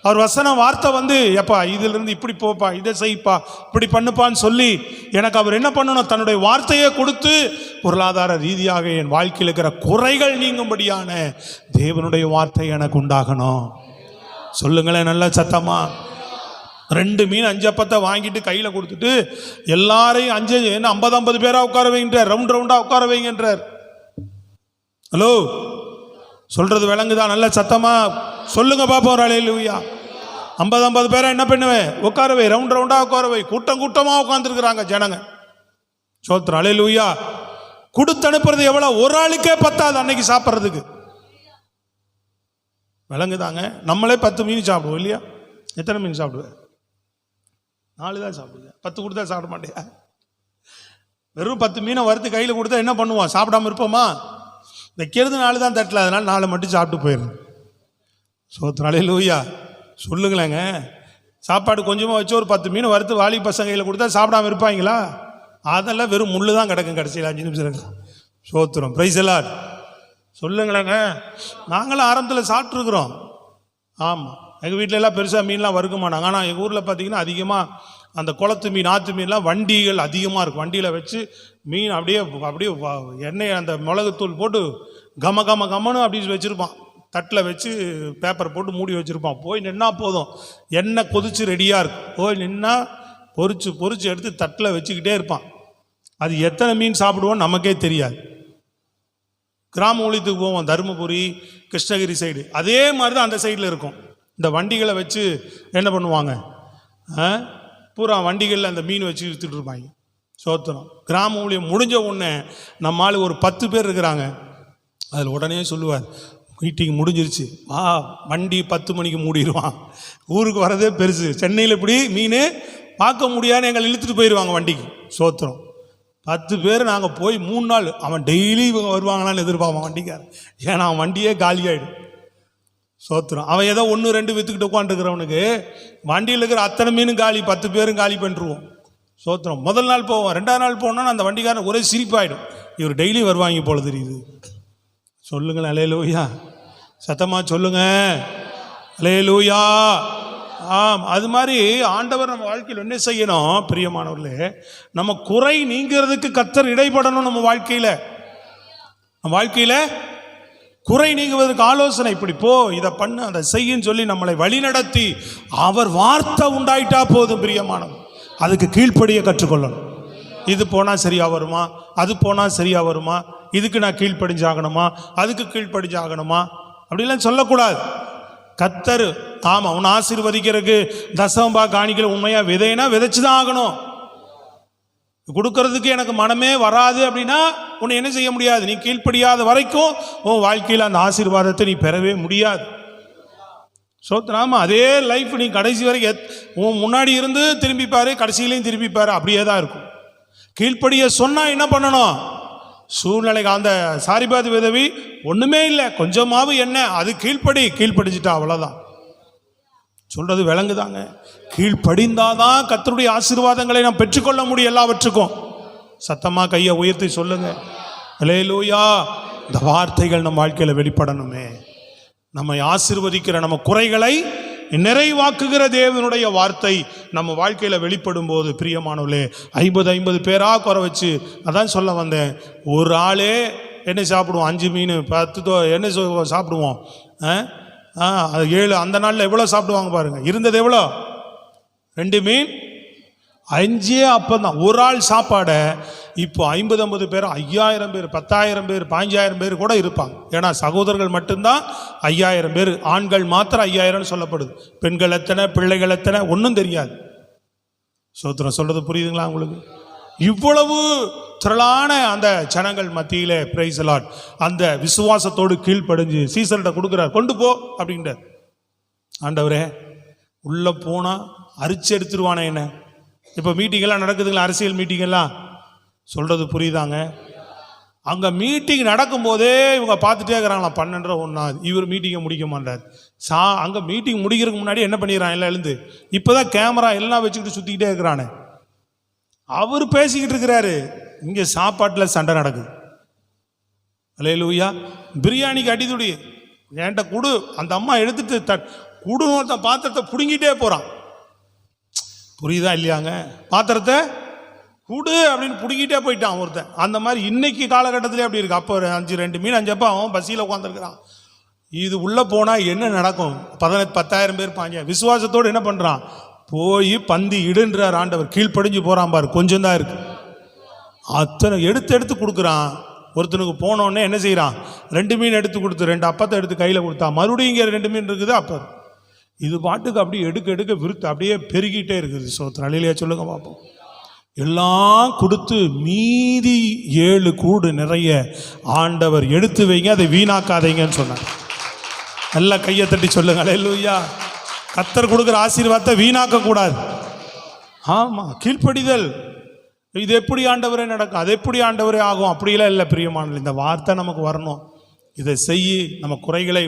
அவர் வசனம் வார்த்தை வந்து, எப்பா இதிலிருந்து இப்படி போப்பா, இதை செய்ப்பா, இப்படி பண்ணுப்பான்னு சொல்லி எனக்கு அவர் என்ன பண்ணணும், தன்னுடைய வார்த்தையை கொடுத்து பொருளாதார ரீதியாக என் வாழ்க்கையில் இருக்கிற குறைகள் நீங்கும்படியான தேவனுடைய வார்த்தை எனக்கு உண்டாகணும். சொல்லுங்களேன் நல்ல சத்தமா. 2 மீன் 5 அப்பத்தை வாங்கிட்டு கையில் கொடுத்துட்டு எல்லாரையும் 50 பேராக உட்கார வைங்கன்றார், ரவுண்டாக உட்கார வைங்கன்றார். ஹலோ, சொல்றது விளங்குதா? நல்ல சத்தமா சொல்லுங்க பாப்போம். அல்லேலூயா. 50 பேரை என்ன பண்ணுவேன், உட்கார வை, ரவுண்டா உட்கார வை. கூட்டமா உட்காந்துருக்குறாங்க ஜனங்க. சோத்திரம். அல்லேலூயா. கொடுத்து அனுப்புறது எவ்வளவு? ஒரு ஆளுக்கே பத்தாது அன்னைக்கு சாப்பிட்றதுக்கு. விளங்குதாங்க? நம்மளே 10 மீன் சாப்பிடுவோம் இல்லையா? எத்தனை மீன் சாப்பிடுவேன்? 4 தான் சாப்பிடுவேன். 10 கொடுத்தா சாப்பிட மாட்டேயா? வெறும் 10 மீனை வறுத்து கையில் கொடுத்தா என்ன பண்ணுவோம்? சாப்பிடாம இருப்போமா? வைக்கிறது 4 தான் தட்டல, அதனால 4 மட்டும் சாப்பிட்டு போயிடும். சோத்திரம். அல்லேலூயா. சொல்லுங்களேங்க, சாப்பாடு கொஞ்சமாக வச்சு ஒரு 10 மீன் வறுத்து வாலி பசங்க கையில் கொடுத்தா சாப்பிடாம இருப்பாங்களா? அதெல்லாம் வெறும் முள்ளு தான் கிடக்கும் கடைசியில் 5 நிமிஷம் இருக்கும். சோத்திரம். Praise the Lord. சொல்லுங்களேங்க, நாங்களும் ஆரம்பத்தில் சாப்பிட்ருக்குறோம். ஆமாம், எங்கள் வீட்டில எல்லாம் பெருசாக மீன்லாம் வறுக்க மாட்டாங்க. ஆனால் எங்கள் ஊரில் பார்த்தீங்கன்னா அதிகமாக அந்த குளத்து மீன், ஆற்று மீன்லாம் வண்டிகள் அதிகமாக இருக்கும். வண்டியில் வச்சு மீன் அப்படியே எண்ணெய் அந்த மிளகுத்தூள் போட்டு கமன்னு அப்படி வச்சுருப்பான். தட்டில் வச்சு பேப்பர் போட்டு மூடி வச்சுருப்பான். போய் நின்னா போதும், எண்ணெய் கொதிச்சு ரெடியாக இருக்கும். போய் நின்னா பொறிச்சு எடுத்து தட்டில் வச்சுக்கிட்டே இருப்பான். அது எத்தனை மீன் சாப்பிடுவோம் நமக்கே தெரியாது. கிராம ஊழியத்துக்கு போவோம், தருமபுரி, கிருஷ்ணகிரி சைடு, அதே மாதிரி தான் அந்த சைடில் இருக்கும். இந்த வண்டிகளை வச்சு என்ன பண்ணுவாங்க, பூரா வண்டிகளில் அந்த மீன் வச்சு விற்றுட்டு இருப்பாங்க. சோத்திரம். கிராம ஊழியம் முடிஞ்ச உடனே நம்ம ஆளு ஒரு 10 பேர் இருக்கிறாங்க. அதில் உடனே சொல்லுவார், மீட்டிங் முடிஞ்சிருச்சு, வண்டி 10 மணிக்கு மூடிடுவான். ஊருக்கு வரதே பெருசு. சென்னையில் இப்படி மீன் பார்க்க முடியாதுன்னு எங்களை இழுத்துட்டு போயிடுவாங்க வண்டிக்கு. சோத்திரம். 10 பேர் நாங்கள் போய் 3 நாள். அவன் டெய்லி இவங்க வருவாங்களான்னு எதிர்பார்ப்பான் வண்டிக்காரன். ஏன்னா அவன் வண்டியே காலியாகிடும். சோத்திரம். அவன் ஏதோ 1-2 விற்றுக்கிட்டு உட்காந்துருக்கிறவனுக்கு வண்டியில் இருக்கிற அத்தனை மீனும் காலி, 10 பேரும் காலி பண்ணிருவோம். சோத்திரம். முதல் நாள் போவோம், 2ஆவது நாள் போனோன்னா அந்த வண்டிக்காரன் ஒரே சிரிப்பாயிடும். இவர் டெய்லி வருவாங்க போல தெரியுது. சொல்லுங்களேன் அல்லேலூயா. சத்தமாக சொல்லுங்க அல்லேலூயா. அது மாதிரி ஆண்டவர் நம்ம வாழ்க்கையில் என்ன செய்யணும் பிரியமானவர்களே, நம்ம குறை நீங்கிறதுக்கு கர்த்தர் இடைப்படணும். நம்ம வாழ்க்கையில் குறை நீங்குவதற்கு ஆலோசனை, இப்படி போ, இதை பண்ணு, அதை செய்யுன்னு சொல்லி நம்மளை வழிநடத்தி அவர் வார்த்தை உண்டாயிட்டா போதும் பிரியமானவர். அதுக்கு கீழ்ப்படிய கற்றுக்கொள்ளணும். இது போனால் சரியா வருமா, அது போனால் சரியா வருமா, இதுக்கு நான் கீழ்ப்படிஞ்சாகணுமா, அதுக்கு கீழ்ப்படிஞ்சாகணுமா அப்படிலாம் சொல்லக்கூடாது. கர்த்தர் ஆமாம் உன்னை ஆசீர்வதிக்கிறதுக்கு தசமபா காணிக்கல உண்மையாக விதைனா விதைச்சு தான் ஆகணும். கொடுக்கறதுக்கு எனக்கு மனமே வராது அப்படின்னா உன்னை என்ன செய்ய முடியாது. நீ கீழ்ப்படியாத வரைக்கும் உன் வாழ்க்கையில் அந்த ஆசீர்வாதத்தை நீ பெறவே முடியாது. சோத்ராமா. அதே லைஃப் நீ கடைசி வரைக்கும் உன் முன்னாடி இருந்து திரும்பிப்பாரு, கடைசியிலையும் திரும்பிப்பாரு, அப்படியே தான் இருக்கும். கீழ்ப்படிய சொன்னால் என்ன பண்ணணும்? சூழ்நிலைக்கு அந்த சாரிபாதி விதவி ஒன்றுமே இல்லை, கொஞ்சமாவது என்ன, அது கீழ்ப்படிஞ்சிட்டா அவ்வளோதான். சொல்றது விளங்குதாங்க? கீழ்ப்படிந்தாதான் கர்த்தருடைய ஆசீர்வாதங்களை நாம் பெற்றுக்கொள்ள முடியும் எல்லாவற்றுக்கும். சத்தமாக கையை உயர்த்தி சொல்லுங்க அல்லேலூயா. இந்த வார்த்தைகள் நம்ம வாழ்க்கையில் வெளிப்படணுமே. நம்மை ஆசீர்வதிக்கிற, நம்ம குறைகளை நிறைவாக்குகிற தேவனுடைய வார்த்தை நம்ம வாழ்க்கையில் வெளிப்படும் போது பிரியமானவர்களே, 50 பேராக குறை வச்சு, அதான் சொல்ல வந்தேன், ஒரு ஆளே என்ன சாப்பிடுவோம், 5 மீன் 10 என்ன சாப்பிடுவோம், 7 அந்த நாளில் எவ்வளோ சாப்பிடுவாங்க பாருங்க. இருந்தது எவ்வளோ? 2 மீன் 5 அப்பந்தான். ஒரு ஆள் சாப்பாடை இப்போ 50 பேர், 5000 பேர், 10,000 பேர், 15,000 பேர் கூட இருப்பாங்க. ஏன்னா சகோதரர்கள் மட்டும்தான் 5000 பேர், ஆண்கள் மாத்திரம் 5000 சொல்லப்படுது. பெண்கள் எத்தனை, பிள்ளைகள் எத்தனை ஒன்றும் தெரியாது. சோத்திரம். சொல்றது புரியுதுங்களா உங்களுக்கு? இவ்வளவு திரளான அந்த ஜனங்கள் மத்தியிலே பிரைஸ் தி லார்ட் அந்த விசுவாசத்தோடு கீழ்ப்படிஞ்சு சீசர்கிட்ட கொடுக்குறார். கொண்டு போ அப்படின்றார். ஆண்டவரே, உள்ள போனா அரிச்சு எடுத்துருவானே என்ன. இப்போ மீட்டிங்கெல்லாம் நடக்குதுங்களா, அரசியல் மீட்டிங்கெல்லாம் சொல்கிறது புரியுதாங்க? அங்கே மீட்டிங் நடக்கும்போதே இவங்க பார்த்துட்டே இருக்கிறாங்களாம் 12 1 இவர் மீட்டிங்கை முடிக்க மாட்டார். அங்கே மீட்டிங் முடிக்கிறதுக்கு முன்னாடி என்ன பண்ணிடுறான் எல்லாம் எழுந்து, இப்போ தான் கேமரா எல்லாம் வச்சுக்கிட்டு சுற்றிக்கிட்டே இருக்கிறானே. அவர் பேசிக்கிட்டு இருக்கிறாரு, இங்கே சாப்பாட்டில் சண்டை நடக்குது. அல்லேலூயா. பிரியாணிக்கு அடிதுடி என்கிட்ட குடு, அந்த அம்மா எடுத்துட்டு குடுத்த பாத்திரத்தை பிடுங்கிட்டே போகிறான். புரியுதா இல்லையாங்க? பாத்திரத்தை குடு அப்படின்னு பிடுங்கிட்டே போயிட்டான் ஒருத்தன். அந்த மாதிரி இன்னைக்கு காலகட்டத்திலே அப்படி இருக்கு. அப்போ 2 மீன் 5 அப்போ அவன் பசியில் உட்காந்துருக்கிறான். இது உள்ளே போனால் என்ன நடக்கும்? 10,000 பேர் பாங்க. விசுவாசத்தோடு என்ன பண்ணுறான்? போய் பந்தி இடுன்றார் ஆண்டவர். கீழ்ப்படிஞ்சு போகிறான் பாரு, கொஞ்சம் தான் இருக்கு. அத்தனை எடுத்து கொடுக்குறான். ஒருத்தனுக்கு போனோடனே என்ன செய்கிறான்? 2 மீன் எடுத்து கொடுத்து 2 அப்பத்தை எடுத்து கையில் கொடுத்தா, மறுபடியும் இங்கே 2 மீன் இருக்குது. அப்போ இது பாட்டுக்கு அப்படியே எடுக்க விருத்து அப்படியே பெருகிட்டே இருக்குது. சோத்திரம் அலையிலையா சொல்லுங்க பார்ப்போம். எல்லாம் கொடுத்து மீதி 7 கூடு நிறைய ஆண்டவர் எடுத்து வைங்க, அதை வீணாக்காதீங்கன்னு சொன்னார். நல்லா கையை தட்டி சொல்லுங்க அல்லேலூயா. கர்த்தர் கொடுக்குற ஆசீர்வாதத்தை வீணாக்க கூடாது. ஆமாம், கீழ்ப்படிதல். இது எப்படி ஆண்டவரே நடக்கும், அது எப்படி ஆண்டவரே ஆகும், அப்படிலாம் இல்லை பிரியமான. இந்த வார்த்தை நமக்கு வரணும். இதை செய்யி நம்ம குறைகளை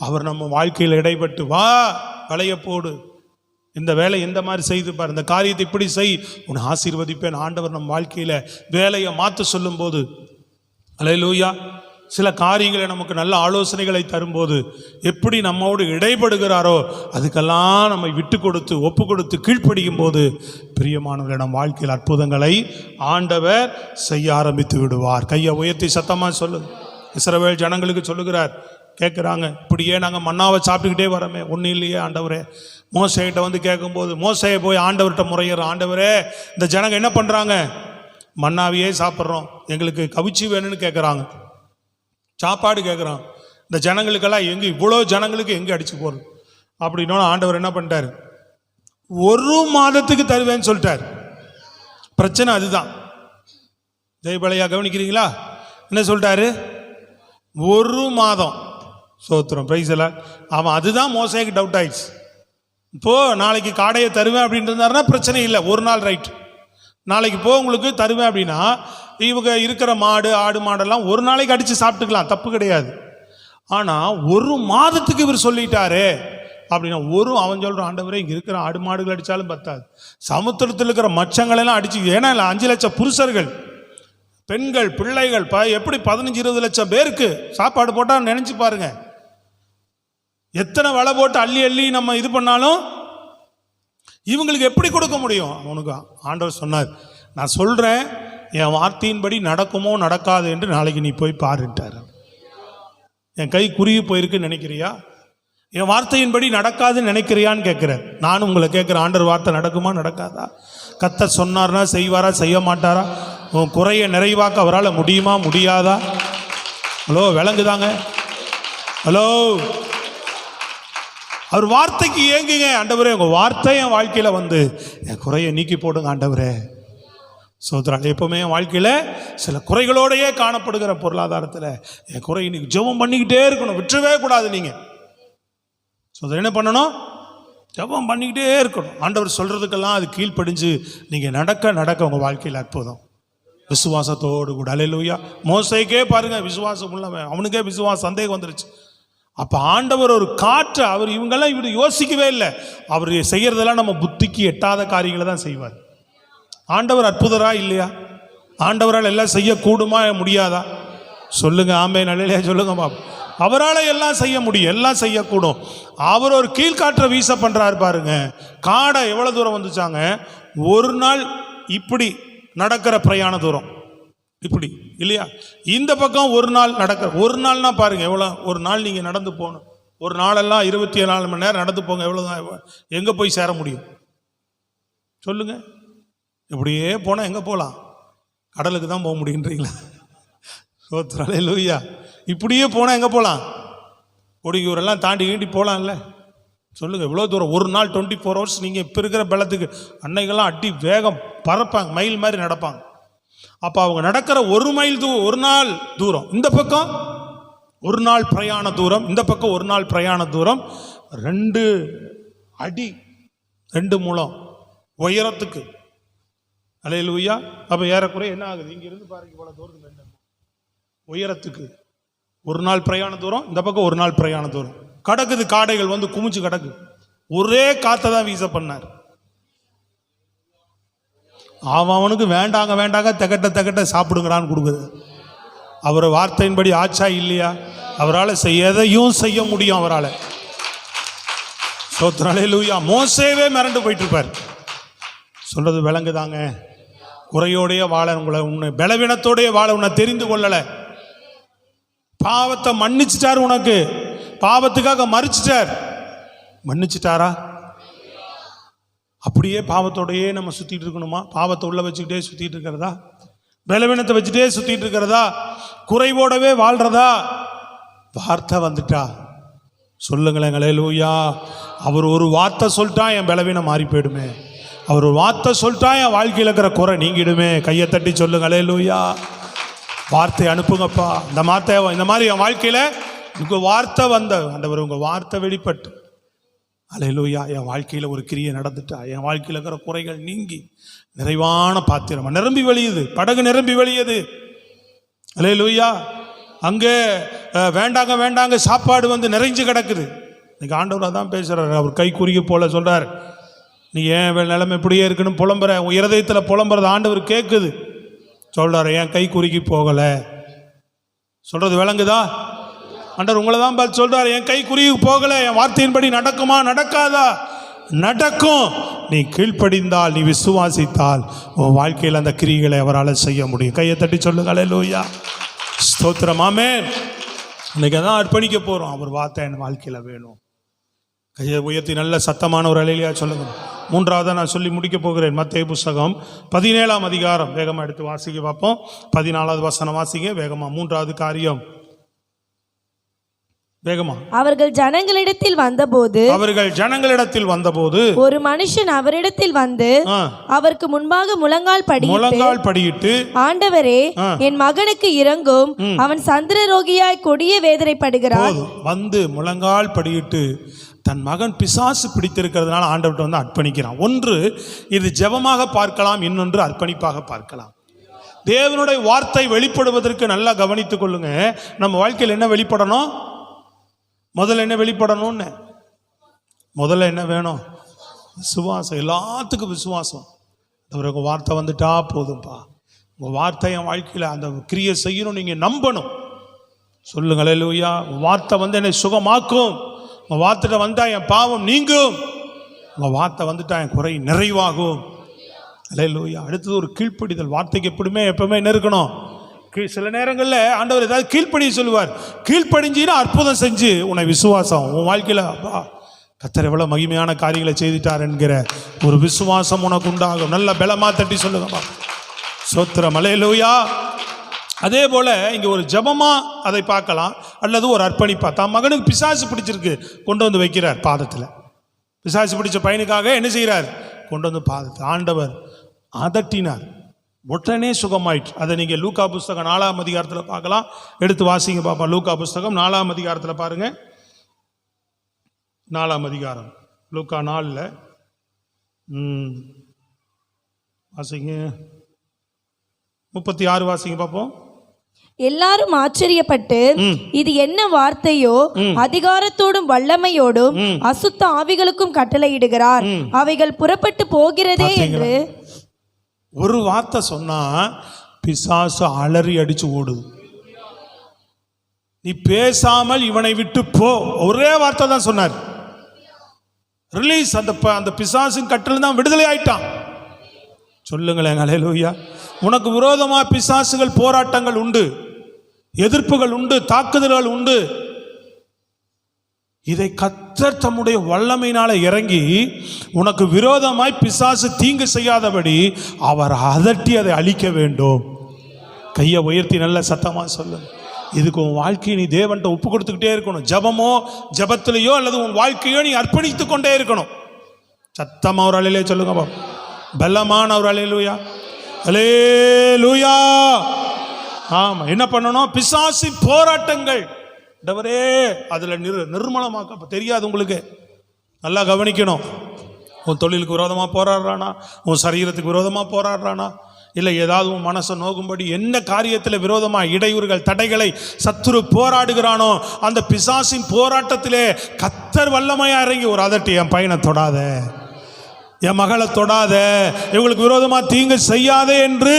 அவர் நம்ம வாழ்க்கையில் இடைப்பட்டு வா வளைய போடு, இந்த வேலை எந்த மாதிரி செய்து பார், இந்த காரியத்தை இப்படி செய், உன்னை ஆசீர்வதிப்பேன். ஆண்டவர் நம்ம வாழ்க்கையில் வேலையை மாற்ற சொல்லும்போது அல்லேலூயா, சில காரியங்களை நமக்கு நல்ல ஆலோசனைகளை தரும்போது எப்படி நம்மோடு இடைப்படுகிறாரோ அதுக்கெல்லாம் நம்மை விட்டு கொடுத்து ஒப்பு கொடுத்து கீழ்ப்படியும் போது பிரியமானவர்களே, நம் வாழ்க்கையில் அற்புதங்களை ஆண்டவர் செய்ய ஆரம்பித்து விடுவார். கையை உயர்த்தி சத்தமாக சொல்லுங்க. இஸ்ரவேல் ஜனங்களுக்கு சொல்லுகிறார், கேட்குறாங்க, இப்படியே நாங்கள் மன்னாவை சாப்பிட்டுக்கிட்டே வரமே, ஒன்றும் இல்லையே ஆண்டவரே. மோசைகிட்ட கேட்கும்போது மோசையை போய் ஆண்டவர்கிட்ட முறையிற, ஆண்டவரே இந்த ஜனங்க என்ன பண்ணுறாங்க, மன்னாவையே சாப்பிட்றோம், எங்களுக்கு கவிச்சி வேணும்னு கேட்குறாங்க, சாப்பாடு கேட்குறான். இந்த ஜனங்களுக்கெல்லாம் எங்கே இவ்வளோ ஜனங்களுக்கு எங்கே அடிச்சு போகிறது அப்படின்னா ஆண்டவர் என்ன பண்ணிட்டார், 1 மாதத்துக்கு தருவேன்னு சொல்லிட்டார். பிரச்சனை அதுதான். ஜெயபலையா கவனிக்கிறீங்களா? என்ன சொல்லிட்டாரு? 1 மாதம். சோத்திரம் பிரைஸ் எல்லாம். அவன் அதுதான் மோசைக்கு டவுட் ஆயிடுச்சு. இப்போது நாளைக்கு காடையை தருவேன் அப்படின்ட்டு இருந்தாருன்னா பிரச்சனை இல்லை, 1 நாள் ரைட். நாளைக்கு உங்களுக்கு தருவேன் அப்படின்னா இவங்க இருக்கிற மாடு ஆடு மாடெல்லாம் 1 நாளைக்கு அடித்து சாப்பிட்டுக்கலாம், தப்பு கிடையாது. ஆனால் 1 மாதத்துக்கு இவர் சொல்லிட்டாரே அப்படின்னா அவன் சொல்கிறான், ஆண்டவரே இங்கே இருக்கிற ஆடு மாடுகள் அடித்தாலும் பத்தாது, சமுத்திரத்தில் இருக்கிற மச்சங்களெல்லாம் அடிச்சு, ஏன்னா 5 லட்சம் புருஷர்கள் பெண்கள் பிள்ளைகள் எப்படி 15-20 லட்சம் பேருக்கு சாப்பாடு போட்டால் நினச்சி பாருங்க. எத்தனை வலை போட்டு அள்ளி நம்ம இது பண்ணாலும் இவங்களுக்கு எப்படி கொடுக்க முடியும்? அவனுக்கு ஆண்டவர் சொன்னார், நான் சொல்கிறேன், என் வார்த்தையின்படி நடக்குமோ நடக்காது என்று நாளைக்கு நீ போய் பாருன்ட்டார். என் கை குறுகி போயிருக்குன்னு நினைக்கிறியா? என் வார்த்தையின்படி நடக்காதுன்னு நினைக்கிறியான்னு கேட்குறேன். நானும் உங்களை கேட்குறேன், ஆண்டவர் வார்த்தை நடக்குமா நடக்காதா? கர்த்தர் சொன்னார்னா செய்வாரா செய்ய மாட்டாரா? உன் குறையை நிறைவாக்க அவரால் முடியுமா முடியாதா? ஹலோ, விளங்குதாங்க? ஹலோ, அவர் வார்த்தைக்கு ஏங்குங்க. ஆண்டவரே உங்கள் வார்த்தை என் வாழ்க்கையில் என் குறையை நீக்கி போடுங்க ஆண்டவரே. சோதரன் எப்பவுமே என் வாழ்க்கையில் சில குறைகளோடையே காணப்படுகிற பொருளாதாரத்தில் என் குறை இன்னைக்கு ஜெபம் பண்ணிக்கிட்டே இருக்கணும், விட்டுறவே கூடாது. நீங்கள் சோதரன் என்ன பண்ணணும்? ஜெபம் பண்ணிக்கிட்டே இருக்கணும். ஆண்டவர் சொல்கிறதுக்கெல்லாம் அது கீழ்ப்படிஞ்சு நீங்கள் நடக்க உங்கள் வாழ்க்கையில் அற்புதம். விசுவாசத்தோடு கூட. அல்லேலூயா. மோசைக்கே பாருங்க, விசுவாசம் உள்ளவன், அவனுக்கே சந்தேகம் வந்துருச்சு. அப்போ ஆண்டவர் ஒரு காற்று, இவங்கெல்லாம் இவர் யோசிக்கவே இல்லை. அவர் செய்யறதெல்லாம் நம்ம புத்திக்கு எட்டாத காரியங்களை தான் செய்வார். ஆண்டவர் அற்புதரா இல்லையா? ஆண்டவரால் எல்லாம் செய்யக்கூடுமா முடியாதா? சொல்லுங்க ஆமென் அல்லேலூயா சொல்லுங்க பாப்போம். அவரால் எல்லாம் செய்ய முடியும், எல்லாம் செய்யக்கூடும். அவர் ஒரு கீழ்காற்றை வீச பண்ணுறாரு பாருங்க. காடை எவ்வளோ தூரம் வந்துச்சாங்க? 1 நாள் இப்படி நடக்கிற பிரயாண தூரம் இப்படி இல்லையா? இந்த பக்கம் 1 நாள் நடக்கிற, 1 நாள்னா பாருங்க எவ்வளோ. 1 நாள் நீங்கள் நடந்து போகணும், ஒரு நாளெல்லாம் 24 மணி நேரம் நடந்து போங்க, எவ்வளோதான், எங்கே போய் சேர முடியும் சொல்லுங்க? இப்படியே போனால் எங்கே போகலாம்? கடலுக்கு தான் போக முடியுன்றீங்களா? சோத்திரம் அல்லேலூயா. இப்படியே போனால் எங்கே போகலாம்? கொடியூரெல்லாம் தாண்டி போகலாம்ல? சொல்லுங்கள், எவ்வளோ தூரம்? 1 நாள் 24 ஹவர்ஸ். நீங்கள் இப்போ இருக்கிற பலத்துக்கு அன்னைக்கெல்லாம் அடி வேகம் பறப்பாங்க, மயில் மாதிரி நடப்பாங்க. அப்போ அவங்க நடக்கிற 1 நாள் தூரம், இந்த பக்கம் 1 நாள் பிரயாண தூரம், இந்த பக்கம் 1 நாள் பிரயாண தூரம், 2 அடி 2 முழம் உயரத்துக்கு அல்லேலூயா. அப்போ ஏறக்குறைய என்ன ஆகுது? இங்கிருந்து பாருங்க, இவ்வளோ தூரத்துக்கு என்ன உயரத்துக்கு ஒரு நாள் பிரயாண தூரம், இந்த பக்கம் ஒரு நாள் பிரயாண தூரம் கடக்குது. காடைகள் வந்து குமிச்சு கிடக்கு. ஒரே காற்றை தான் வீச பண்ணார். அவனுக்கு வேண்டாங்க வேண்டாங்க தகட்ட சாப்பிடுங்கிறான்னு கொடுக்குது. அவர் வார்த்தையின்படி ஆச்சா இல்லையா? அவரால் எதையும் செய்ய முடியும். அவரால் ஸ்தோத்திரம், அல்லேலூயா. மோசேவே மிரண்டு போயிட்டு இருப்பார். சொல்றது விளங்குதாங்க? குறையோடைய வாழ உன்னை பலவீனத்தோடைய வாழ உன்னை தெரிந்து கொள்ளலை. பாவத்தை மன்னிச்சிட்டார். உனக்கு பாவத்துக்காக மறிச்சிட்டார். மன்னிச்சிட்டாரா? அப்படியே பாவத்தோடையே நம்ம சுத்திட்டு இருக்கணுமா? பாவத்தை உள்ள வச்சுக்கிட்டே சுத்திட்டு இருக்கிறதா? பலவீனத்தை வச்சுட்டே சுத்திட்டு இருக்கிறதா? குறைவோடவே வாழ்றதா? வார்த்தை வந்துட்டா சொல்லுங்களேன், அல்லேலூயா. அவர் ஒரு வார்த்தை சொல்லிட்டா என் பலவீனம் மாறி போயிடுமே. அவர் ஒரு வார்த்தை சொல்லிட்டா என் வாழ்க்கையில் இருக்கிற குறை நீங்கிடுமே. கையை தட்டி சொல்லுங்க, அல்லேலூயா. வார்த்தை அனுப்புங்கப்பா. இந்த மாதிரி என் வாழ்க்கையில் உங்கள் வார்த்தை வந்த ஆண்டவர், உங்கள் வார்த்தை வெளிப்பட்டு அல்லேலூயா என் வாழ்க்கையில் ஒரு கிரியை நடந்துட்டா என் வாழ்க்கையில் இருக்கிற குறைகள் நீங்கி நிறைவான பாத்திரமா நிரம்பி வழியுது. படகு நிரம்பி வழியுது. அல்லேலூயா. அங்கே வேண்டாங்க சாப்பாடு வந்து நிறைஞ்சு கிடக்குது. இன்னைக்கு ஆண்டவர் அதான் பேசுகிறார். அவர் கை குறுகி போல சொல்கிறார், நீ ஏன் நிலைமை இப்படியே இருக்குன்னு புலம்புற. உன் இருதயத்தில் புலம்புறது ஆண்டவர் கேட்குது. சொல்கிறார், என் கை குறுகி போகலை. சொல்கிறது விளங்குதா? ஆண்டவர் உங்களை தான் பார்த்து சொல்கிறார், என் கை குறுகி போகலை. என் வார்த்தையின்படி நடக்குமா? நடக்காதா? நடக்கும். நீ கீழ்ப்படிந்தால், நீ விசுவாசித்தால் உன் வாழ்க்கையில் அந்த கிரிகளை அவரால் செய்ய முடியும். கையை தட்டி சொல்லுங்க, அல்லேலூயா. ஸ்தோத்திரம், ஆமென். இன்னைக்கு தான் அர்ப்பணிக்க போகிறோம். அவர் வார்த்தை என் வாழ்க்கையில் வேணும். கையை உயர்த்தி நல்ல சத்தமான ஒரு அல்லேலூயா சொல்லுங்க. மூன்றாவதாக நான் சொல்லி முடிக்க போகிறேன். மத்தேயு புஸ்தகம் 17ஆம் அதிகாரம் வேகமாக எடுத்து வாசிக்க பார்ப்போம். 14வது வசனம் வாசிங்க வேகமா. மூன்றாவது காரியம் வேகமா. அவர்கள் ஜனங்களிடத்தில் வந்தபோது ஒரு மனுஷன் அவரிடத்தில் வந்து அவருக்கு முன்பாக முழங்கால் படியிட்டு, ஆண்டவரே, என் மகனுக்கு இரங்கும், அவன் சந்திர ரோகியாய் கொடிய வேதனைப்படுகிறான். வந்து முழங்கால் படியிட்டு தன் மகன் பிசாசு பிடித்திருக்கிறதுனால ஆண்டவர்கிட்ட வந்து அர்ப்பணிக்கிறான். ஒன்று இது ஜெபமாக பார்க்கலாம், இன்னொன்று அர்ப்பணிப்பாக பார்க்கலாம். தேவனுடைய வார்த்தை வெளிப்படுவதற்கு நல்லா கவனித்துக் கொள்ளுங்க. நம்ம வாழ்க்கையில் என்ன வெளிப்படணும்? முதல்ல என்ன வெளிப்படணும்னு? முதல்ல என்ன வேணும்? விசுவாசம். எல்லாத்துக்கும் விசுவாசம். உங்கள் வார்த்தை வந்துட்டா போதும்பா. உங்கள் வார்த்தை என் வாழ்க்கையில் அந்த கிரியை செய்யணும். நீங்கள் நம்பணும். சொல்லுங்க, அல்லேலூயா. வார்த்தை வந்து என்னை சுகமாக்கும். உங்கள் வார்த்தை வந்தால் என் பாவம் நீங்கும். உங்கள் வார்த்தை வந்துட்டா என் குறை நிறைவாகும். அல்லேலூயா. அடுத்தது ஒரு கீழ்ப்படிதல். வார்த்தைக்கு எப்பவுமே என்ன இருக்கணும்? சில நேரங்களில் ஆண்டவர் ஏதாவது கீழ்ப்படிய சொல்லுவார். கீழ்ப்படிஞ்சின்னா அற்புதம் செஞ்சு உன்னை விசுவாசம் உன் வாழ்க்கையில் அப்பா கர்த்தர் எவ்வளோ மகிமையான காரியங்களை செய்துட்டார் என்கிற ஒரு விசுவாசம் உனக்கு உண்டாகும். நல்ல பலமா தட்டி சொல்லுங்கப்பா. ஸ்தோத்திரம், அல்லேலூயா. அதே போல் இங்கே ஒரு ஜபமா அதை பார்க்கலாம், அல்லது ஒரு அர்ப்பணிப்பா. தான் மகனுக்கு பிசாசு பிடிச்சிருக்கு, கொண்டு வந்து வைக்கிறார் பாதத்தில். பிசாசு பிடிச்ச பையனுக்காக என்ன செய்கிறார்? கொண்டு வந்து பாதத்தில். ஆண்டவர் அதட்டினார், உடனே சுகமாயிற்று. அதை நீங்கள் லூக்கா புஸ்தகம் 4ஆம் அதிகாரத்தில் பார்க்கலாம். எடுத்து வாசிங்க பாப்பா. லூக்கா புஸ்தகம் 4ஆம் அதிகாரத்தில் பாருங்க. 4ஆம் அதிகாரம் லூக்கா 4ல் வாசிங்க. 36 வாசிங்க பார்ப்போம். எல்லாரும் ஆச்சரியப்பட்டு, இது என்ன வார்த்தையோ, அதிகாரத்தோடும் வல்லமையோடும் அசுத்த ஆவிகளுக்கும் கட்டளையிடுகிறார், அவைகள் புறப்பட்டு போகிறதே என்று. ஒரு வார்த்தை சொன்னா பிசாசு அலறி அடிச்சு ஓடுது. நீ பேசாமல் இவனை விட்டு போ. ஒரே வார்த்தை தான் சொன்னார். ரிலீஸ். அந்த பிசாசின் கட்டில் தான் விடுதலை ஆயிட்டான். சொல்லுங்களேன், அல்லேலூயா. உனக்கு விரோதமா பிசாசுகள் போராட்டங்கள் உண்டு, எதிர்ப்புகள் உண்டு, தாக்குதல்கள் உண்டு. இதை கர்த்தர் தம்முடைய வல்லமையினால இறங்கி உனக்கு விரோதமாய் பிசாசு தீங்கு செய்யாதபடி அவர் அதட்டி அதை அழிக்க வேண்டும். கையை உயர்த்தி நல்ல சத்தமா சொல்லுங்க. இதுக்கு உன் வாழ்க்கையை நீ தேவன்கிட்ட ஒப்பு கொடுத்துக்கிட்டே இருக்கணும். ஜபமோ ஜபத்திலேயோ அல்லது உன் வாழ்க்கையோ நீ அர்ப்பணித்து கொண்டே இருக்கணும். சத்தமா ஒரு அல்லேலூயா சொல்லுங்க. பலமான ஒரு அல்லேலூயா. அல்லேலூயா. ஆமா, என்ன பண்ணணும்? பிசாசு போராட்டங்கள் அதில் நிர்மலமாக்க தெரியாது உங்களுக்கு. நல்லா கவனிக்கணும். உன் தொழிலுக்கு விரோதமாக போராடுறானா, உன் சரீரத்துக்கு விரோதமாக போராடுறானா, இல்லை ஏதாவது உன் மனசை நோக்கும்படி என்ன காரியத்தில் விரோதமாக இடையூறுகள் தடைகளை சத்துரு போராடுகிறானோ அந்த பிசாசின் போராட்டத்திலே கர்த்தர் வல்லமையா இறங்கி ஒரு அதட்டி, என் பையனை தொடாத, என் மகளை தொடாத, இவங்களுக்கு விரோதமாக தீங்கு செய்யாதே என்று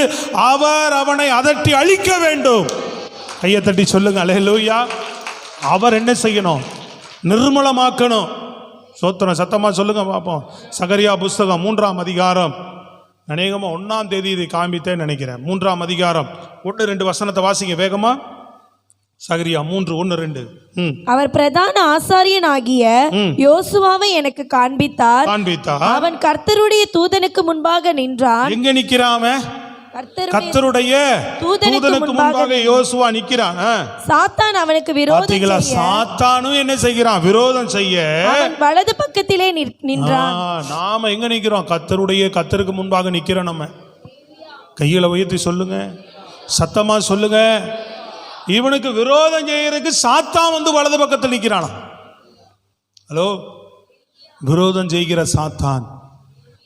அவர் அவனை அதட்டி அழிக்க வேண்டும். கையை தட்டி சொல்லுங்க அல்லேலூயா. அவர் என்ன செய்யணும்? நிர்மூலமாக்கணும். சோத்திரம், சத்தமாக சொல்லுங்க பார்ப்போம். சகரியா புஸ்தகம் 3ஆம் அதிகாரம், அநேகமாக 1ஆம் தேதி இதை காண்பித்தேன்னு நினைக்கிறேன். 3ஆம் அதிகாரம் 1-2 வசனத்தை வாசிங்க வேகமா. சகரியா 3:1-2. அவர் பிரதான ஆசாரியனாகிய யோசுவாவை எனக்கு காண்பித்தார். அவன் கர்த்தருடைய தூதனுக்கு முன்பாக நின்றான். எங்க நிக்கிறான்? கர்த்தருடைய தூதனுக்கு முன்பாக யோசுவா நிக்கிறான். சாத்தான் அவனுக்கு விரோதம் செய்ய, சாத்தானும் என்ன செய்கிறான்? விரோதம் செய்ய அவன் வலது பக்கத்திலே நின்றான். நாம எங்க நிக்கிறோம்? கர்த்தருக்கு முன்பாக நிக்கிறோம். நம்ம கையில உயர்த்தி சொல்லுங்க, சத்தமா சொல்லுங்க. இவனுக்கு விரோதம் செய்யறதுக்கு சாத்தான் வந்து வலது பக்கத்தில் நிக்கிறானா? ஹலோ, விரோதம் செய்கிற சாத்தான்,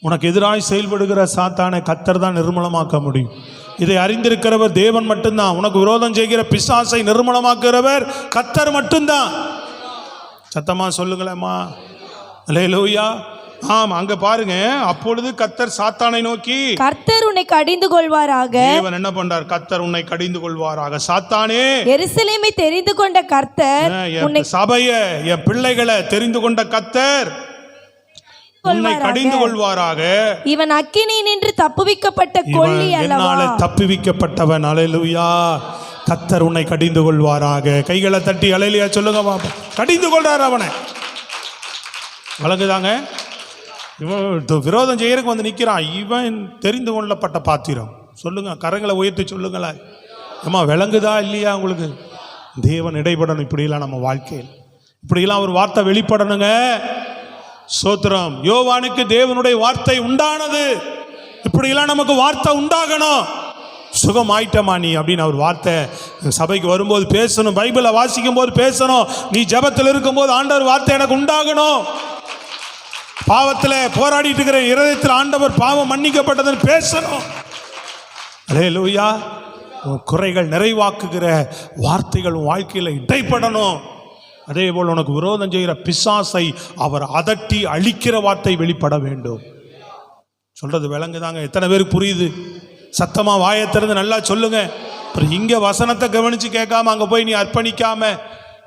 உனக்கு எதிராய் செயல்படுகிற சாத்தானை கர்த்தர் தான் நிர்மூலமாக்க முடியும். இதை அறிந்திருக்கிறவர் தேவன் மட்டும்தான். உனக்கு விரோதம் செய்கிற பிசாசை நிர்மூலமாக்குகிறவர் கர்த்தர் மட்டும்தான். சத்தமா சொல்லுங்களேம்மா, அல்லேலூயா. ஆமா, அங்க பாருங்க. அப்பொழுது கர்த்தர் சாத்தானை நோக்கி, கர்த்தர் உன்னை கடிந்து கொள்வாராக. தேவன் என்ன பண்றார்? கர்த்தர் உன்னை கடிந்து கொள்வாராக. சாத்தானே, எருசலேமை தெரிந்து கொண்ட கர்த்தர், உன்னை சபையை, என் பிள்ளைகளை தெரிந்து கொண்ட கர்த்தர் உன்னை கடிந்து கொள்வாராக. இவன் அக்கினி நின்று தப்புவிக்கப்பட்ட கொள்ளி அல்லவா? தப்புவிக்கப்பட்டவன். அல்லேலூயா. கர்த்தர் உன்னை கடிந்து கொள்வாராக. கைகளை தட்டி அல்லேலூயா சொல்லுங்க பாப்பா. கடிந்து கொள்றார் அவனை. வழங்குதாங்க. இவன் விரோதம் செய்யறதுக்கு வந்து நிற்கிறான். இவன் தெரிந்து கொள்ளப்பட்ட பாத்திரம். சொல்லுங்க, கரங்களை உயர்த்தி சொல்லுங்களேன். அம்மா, விளங்குதா இல்லையா உங்களுக்கு? தேவன் இடைப்படணும். இப்படியெல்லாம் நம்ம வாழ்க்கையில் இப்படியெல்லாம் ஒரு வார்த்தை வெளிப்படணுங்க. சோத்திரம். யோவானுக்கு தேவனுடைய வார்த்தை உண்டானது. இப்படியெல்லாம் நமக்கு வார்த்தை உண்டாகணும். சுகம் ஆயிட்டமா நீ அப்படின்னு அவர் வார்த்தை சபைக்கு வரும்போது பேசணும். பைபிளை வாசிக்கும் போது பேசணும். நீ ஜெபத்தில் இருக்கும்போது ஆண்டவர் வார்த்தை எனக்கு உண்டாகணும். பாவத்தில் போராடிட்டு இருக்கிற இருதயத்தில் ஆண்டவர் பாவம் மன்னிக்கப்பட்டதுன்னு பேசணும். அல்லேலூயா. குறைகள் நிறைவாக்குகிற வார்த்தைகள் உன் வாழ்க்கையில் இடைப்படணும். அதே போல் உனக்கு விரோதம் செய்கிற பிசாசை அவர் அதட்டி அழிக்கிற வார்த்தை வெளிப்பட வேண்டும். சொல்றது விளங்குதாங்க? எத்தனை பேருக்கு புரியுது? சத்தமா வாயை திறந்து நல்லா சொல்லுங்க. அப்புறம் இங்க வசனத்தை கவனிச்சு கேட்காம அங்க போய் நீ அர்ப்பணிக்காம,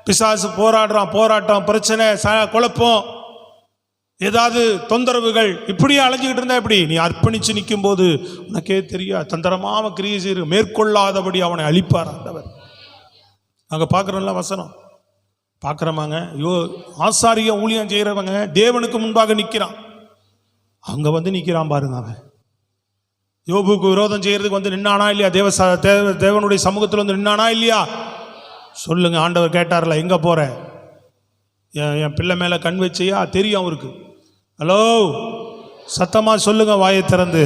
பிசாசு போராடுறான், போராட்டம், பிரச்சனை, குழப்பம், ஏதாவது தொந்தரவுகள், இப்படியே அலைஞ்சிக்கிட்டு இருந்தா எப்படி? நீ அர்ப்பணிச்சு நிற்கும் போது உனக்கே தெரியா தந்திரமாக கிரியை செய்ய மேற்கொள்ளாதபடி அவனை அழிப்பார் ஆண்டவர். நாங்கள் பார்க்குறோம்ல வசனம், பார்க்குறோமாங்க. ஆசாரிய ஊழியம் செய்கிறவங்க தேவனுக்கு முன்பாக நிற்கிறான். அங்கே வந்து நிற்கிறான் பாருங்க. அவன் யோபுக்கு விரோதம் செய்கிறதுக்கு வந்து நின்னானா இல்லையா? தேவனுடைய சமூகத்தில் வந்து நின்னானா இல்லையா? சொல்லுங்க. ஆண்டவர் கேட்டார்ல, எங்கே போகிற? என் பிள்ளை மேலே கண் வச்சியா? தெரியும் அவருக்கு. ஹலோ, சத்தமாக சொல்லுங்க வாயை திறந்து.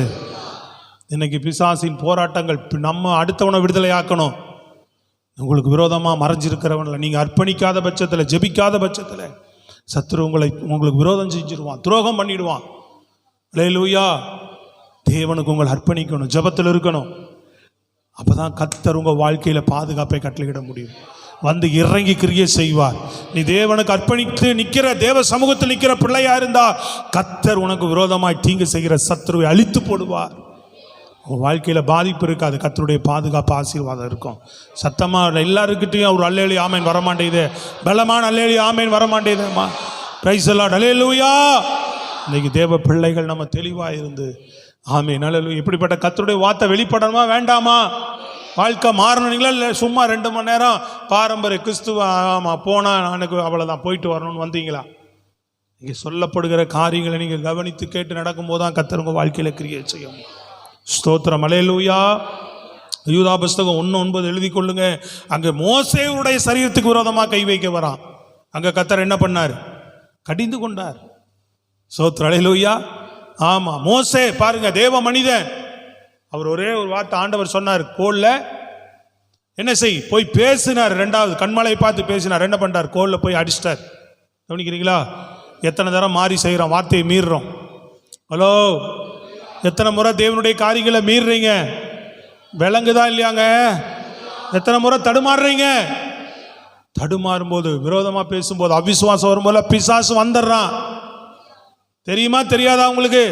இன்னைக்கு பிசாசின் போராட்டங்கள் நம்ம அடுத்தவனை விடுதலை ஆக்கணும். உங்களுக்கு விரோதமாக மறைஞ்சிருக்கிறவனில் நீங்கள் அர்ப்பணிக்காத பட்சத்தில், ஜெபிக்காத பட்சத்தில் சத்துரு உங்களுக்கு விரோதம் செஞ்சிருவான், துரோகம் பண்ணிடுவான். அல்லேலூயா. தேவனுக்கு உங்களை அர்ப்பணிக்கணும், ஜெபத்தில் இருக்கணும். அப்போ தான் கர்த்தர் உங்கள் வாழ்க்கையில் பாதுகாப்பை கட்டளையிட முடியும். வந்து இறங்கி கிரியை செய்வார். நீ தேவனுக்கு அர்ப்பணித்து நிற்கிற, தேவ சமூகத்தில் நிற்கிற பிள்ளையா இருந்தா கர்த்தர் உனக்கு விரோதமாய் தீங்கு செய்கிற சத்துருவை அழித்து போடுவார். உன் வாழ்க்கையில் பாதிப்பு இருக்காது. கர்த்தருடைய பாதுகாப்பு, ஆசீர்வாதம் இருக்கும். சத்தமாக எல்லாருக்கிட்டையும் ஒரு அல்லேலி ஆமேன் வரமாட்டேங்குது. பலமான அல்லேலி ஆமேன் வரமாட்டேங்குதுமா. Praise the Lord. அல்லேலூயா. இன்னைக்கு தேவ பிள்ளைகள் நம்ம தெளிவாக இருந்து ஆமேன் அல்லேலூயா. இப்படிப்பட்ட கர்த்தருடைய வார்த்தை வெளிப்படணுமா வேண்டாமா? வாழ்க்கை மாறணுங்களா? இல்லை சும்மா 2 மணி நேரம் பாரம்பரிய கிறிஸ்துவ ஆமாம் போனால் எனக்கு அவ்வளோதான் போயிட்டு வரணும்னு வந்தீங்களா? இங்கே சொல்லப்படுகிற காரியங்களை நீங்கள் கவனித்து கேட்டு நடக்கும்போது தான் கர்த்தர் உங்கள் வாழ்க்கையில் கிரியை செய்யும். ஸ்தோத்திரம். அல்லேலூயா. யூதா புஸ்தகம் 1:9 எழுதி கொள்ளுங்க. அங்கே மோசேவுடைய சரீரத்துக்கு விரோதமாக கை வைக்க வரான். அங்கே கர்த்தர் என்ன பண்ணார்? கடிந்து கொண்டார். ஸ்தோத்திரம். அல்லேலூயா. ஆமாம், மோசே பாருங்க, தேவ மனிதன். அவர் ஒரே ஒரு வார்த்தை ஆண்டவர் சொன்னார், கோலில் என்ன செய், போய் பேசினார். 2வது கண்மலை பார்த்து பேசினார். என்ன பண்ணார்? கோலில் போய் அடிச்சிட்டார். கவனிக்கிறீங்களா? எத்தனை தரம் மாறி செய்கிறோம், வார்த்தையை மீறுறோம். ஹலோ, எத்தனை முறை தேவனுடைய காரியங்களை மீறுறீங்க? விளங்குதா இல்லையாங்க? எத்தனை முறை தடுமாறுறீங்க? தடுமாறும் போது, விரோதமா பேசும்போது, அவிசுவாசம் வரும்போது பிசாசு வந்துடுறான். தெரியுமா தெரியாதா உங்களுக்கு?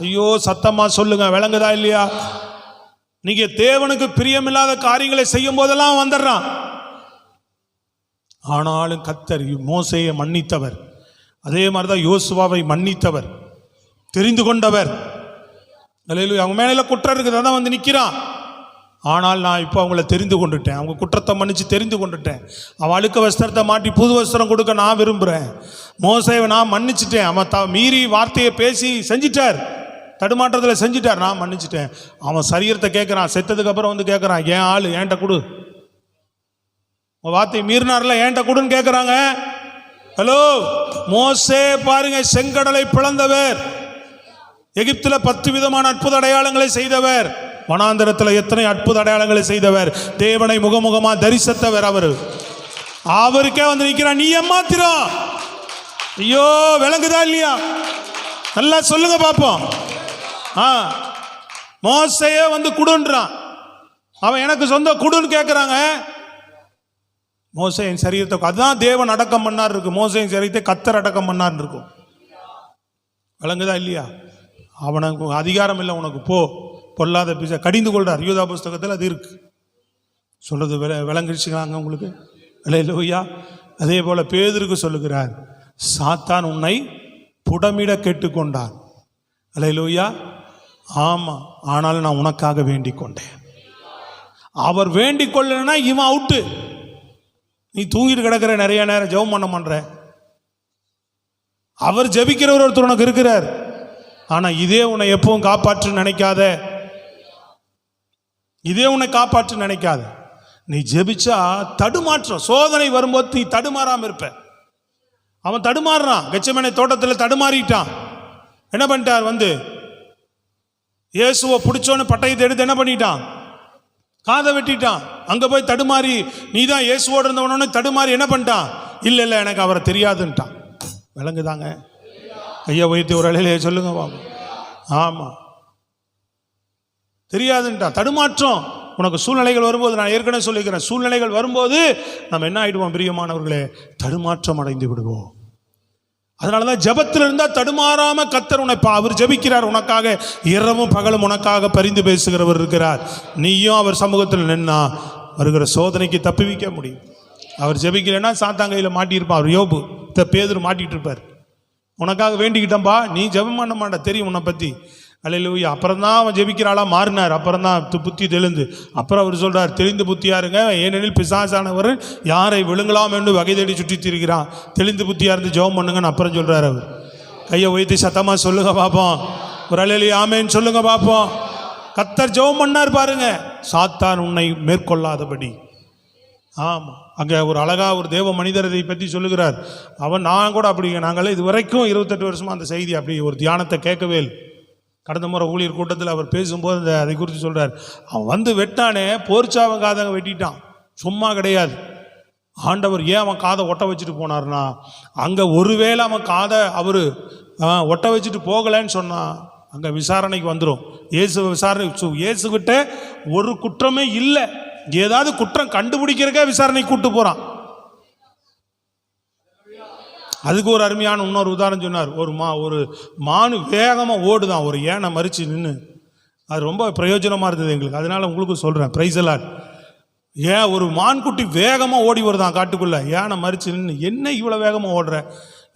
ஐயோ, சத்தமா சொல்லுங்க, விளங்குதா இல்லையா? நீங்க தேவனுக்கு பிரியமில்லாத காரியங்களை செய்யும் போதெல்லாம் வந்துடுறான். ஆனாலும் கர்த்தர் மோசேயை மன்னித்தவர், அதே மாதிரிதான் யோசுவாவை மன்னித்தவர், தெரிந்து கொண்டவர். அல்லேலூயா. அவங்க மேல குற்றம் இருக்குது, அதான் வந்து நிற்கிறான். ஆனால் நான் இப்போ அவங்கள தெரிந்து கொண்டுட்டேன், அவங்க குற்றத்தை மன்னிச்சு தெரிந்து கொண்டுட்டேன். அவன் அழுக்க வஸ்திரத்தை மாட்டி புது வஸ்திரம் கொடுக்க நான் விரும்புகிறேன். மோசேவை நான் மன்னிச்சிட்டேன். அவன் மீறி வார்த்தையை பேசி செஞ்சிட்டார், தடுமாற்றத்தில் செஞ்சிட்டார், நான் மன்னிச்சிட்டேன். அவன் சரீரத்தை கேட்குறான், செத்ததுக்கு அப்புறம் வந்து கேட்குறான், ஏன் ஆள் ஏன்ட்ட கொடு, உன் வார்த்தையை மீறினார்ல ஏன்ட்ட கொடுன்னு கேட்குறாங்க. ஹலோ, மோசே பாருங்க, செங்கடலை பிளந்தவர், எகிப்தில் 10 விதமான அற்புத அடையாளங்களை செய்தவர், வனாந்தரத்தில் எத்தனை அற்புத அடையாளங்களை செய்தவர், தேவனை முகமுகமா தரிசித்தவர். அவருக்கே வந்து நிற்கிறான், நீ ஏமாத்திரம். ஐயோ, விளங்குதா இல்லையா? நல்லா சொல்லுங்க பார்ப்போம். மோசையே வந்து குடுன்றான், அவன் எனக்கு சொந்த குடுன்னு கேட்குறாங்க. மோசையின் சரீரத்தை, அதுதான் தேவன் அடக்கம் பண்ணார் இருக்கு, மோசையின் சரீரத்தை கர்த்தர் அடக்கம் பண்ணார் இருக்கும். விளங்குதா இல்லையா? அவனுக்கு அதிகாரம் இல்லை, உனக்கு போ, பொல்லாத பிசா கடிந்து கொள்றார். யூதா புஸ்தகத்தில் அது இருக்கு. சொல்றது விளங்கிடுச்சுங்களாங்க உங்களுக்கு? அல்லேலூயா. அதே போல பேதுருக்கு சொல்லுகிறார், சாத்தான் உன்னை புடமிட கேட்டுக்கொண்டான். அல்லேலூயா. ஆமா, ஆனாலும் நான் உனக்காக வேண்டிக் கொண்டேன். அவர் வேண்டிக் கொள்ளனா இவன் அவுட்டு. நீ தூங்கிட்டு கிடக்கிற, நிறைய நேரம் ஜெபம் பண்ண மாட்ற. அவர் ஜெபிக்கிறவர் ஒருத்தர் உனக்கு இருக்கிறார். ஆனா இதே உன்னை எப்பவும் காப்பாற்று நினைக்காத, இதே உன்னை காப்பாற்று நினைக்காத. நீ ஜெபிச்சா தடுமாற்றம், சோதனை வரும்போது நீ தடுமாறாம இருப்ப. அவன் தடுமாறுறான், கெத்செமனே தோட்டத்தில் தடுமாறிட்டான். என்ன பண்ணிட்டார்? வந்து இயேசுவை பிடிச்சோன்னு பட்டயத்தை எடுத்து என்ன பண்ணிட்டான்? காதை வெட்டிட்டான். அங்க போய் தடுமாறி, நீ தான் இயேசுவோடு இருந்தவனோன்னு தடுமாறி என்ன பண்ணிட்டான்? இல்லை இல்லை, எனக்கு அவரை தெரியாதுன்ட்டான். விளங்குதாங்க? ஐயா உயர்த்தி ஒரு அலையிலே சொல்லுங்க பாபு. ஆமா, தெரியாதுன்ட்டான். தடுமாற்றம். உனக்கு சூழ்நிலைகள் வரும்போது, நான் ஏற்கனவே சொல்லிக்கிறேன், சூழ்நிலைகள் வரும்போது நம்ம என்ன ஆயிடுவோம் பிரியமானவர்களே? தடுமாற்றம் அடைந்து விடுவோம். அதனாலதான் ஜெபத்தில் இருந்தால் தடுமாறாம கர்த்தர் உன்னை, அவர் ஜெபிக்கிறார் உனக்காக, இரவும் பகலும் உனக்காக பரிந்து பேசுகிறவர் இருக்கிறார். நீயும் அவர் சமூகத்தில் நின்னா வருகிற சோதனைக்கு தப்புவிக்க முடியும். அவர் ஜெபிக்கலைன்னா சாத்தாங்கையில் மாட்டியிருப்பான். அவர் யோபு, பேதுரு மாட்டிட்டு இருப்பார். உனக்காக வேண்டிக்கிட்டம்பா, நீ ஜெபம் பண்ண மாட்ட, தெரியும் உன்னை பற்றி. அல்லேலூயா. அப்புறம் தான் அவன் ஜெபிக்கிறாளா மாறினார். அப்புறம் தான் புத்தி தெளிந்து, அப்புறம் அவர் சொல்றார், தெளிந்து புத்தியா இருங்க, ஏனெனில் பிசாசானவர் யாரை விழுங்கலாம் என்று வகை தேடி சுற்றி திரிகிறான், தெளிந்து புத்தியா இருந்து ஜெபம் பண்ணுங்கன்னு அப்புறம் சொல்றார். அவர் கையை உயர்த்தி சத்தமா சொல்லுங்க பாப்போம். ஒரு அல்லேலூயா ஆமென் சொல்லுங்க பாப்போம். கர்த்தர் ஜெபம் பண்ணார் பாருங்க, சாத்தான் உன்னை மேற்கொள்ளாதபடி. ஆமா, அங்கே ஒரு அழகா ஒரு தேவ மனிதரை பற்றி சொல்லுகிறார். அவன், நான் கூட அப்படி, நாங்களே இது வரைக்கும் 28 வருஷமா அந்த செய்தி அப்படி ஒரு தியானத்தை கேட்கவே இல்லை. கடந்த முறை ஊழியர் கூட்டத்தில் அவர் பேசும்போது அதை குறித்து சொல்றார். அவன் வந்து வெட்டானே, போர்ச்சாவன் காதை வெட்டிட்டான், சும்மா கிடையாது. ஆண்டவர் ஏன் அவன் காதை ஒட்ட வச்சுட்டு போனார்னா, அங்கே ஒருவேளை அவன் காதை அவர் ஒட்ட வச்சுட்டு போகலைன்னு சொன்னான், அங்கே விசாரணைக்கு வந்துடும். இயேசு விசாரணை, இயேசுகிட்ட ஒரு குற்றமே இல்லை, ஏதாவது குற்றம் கண்டுபிடிக்கிறக்கே விசாரணை கூட்டு போகிறான். அதுக்கு ஒரு அருமையான இன்னொரு உதாரணம் சொன்னார். ஒரு மானு வேகமாக ஓடுதான், ஒரு ஏனை மறித்து நின்று. அது ரொம்ப பிரயோஜனமாக இருந்தது எங்களுக்கு, அதனால உங்களுக்கு சொல்கிறேன். பிரைஸ் எல்லாம். ஏன் ஒரு மான்குட்டி வேகமாக ஓடி வருதான் காட்டுக்குள்ளே, ஏனை மறித்து நின்று. என்ன இவ்வளோ வேகமாக ஓடுற?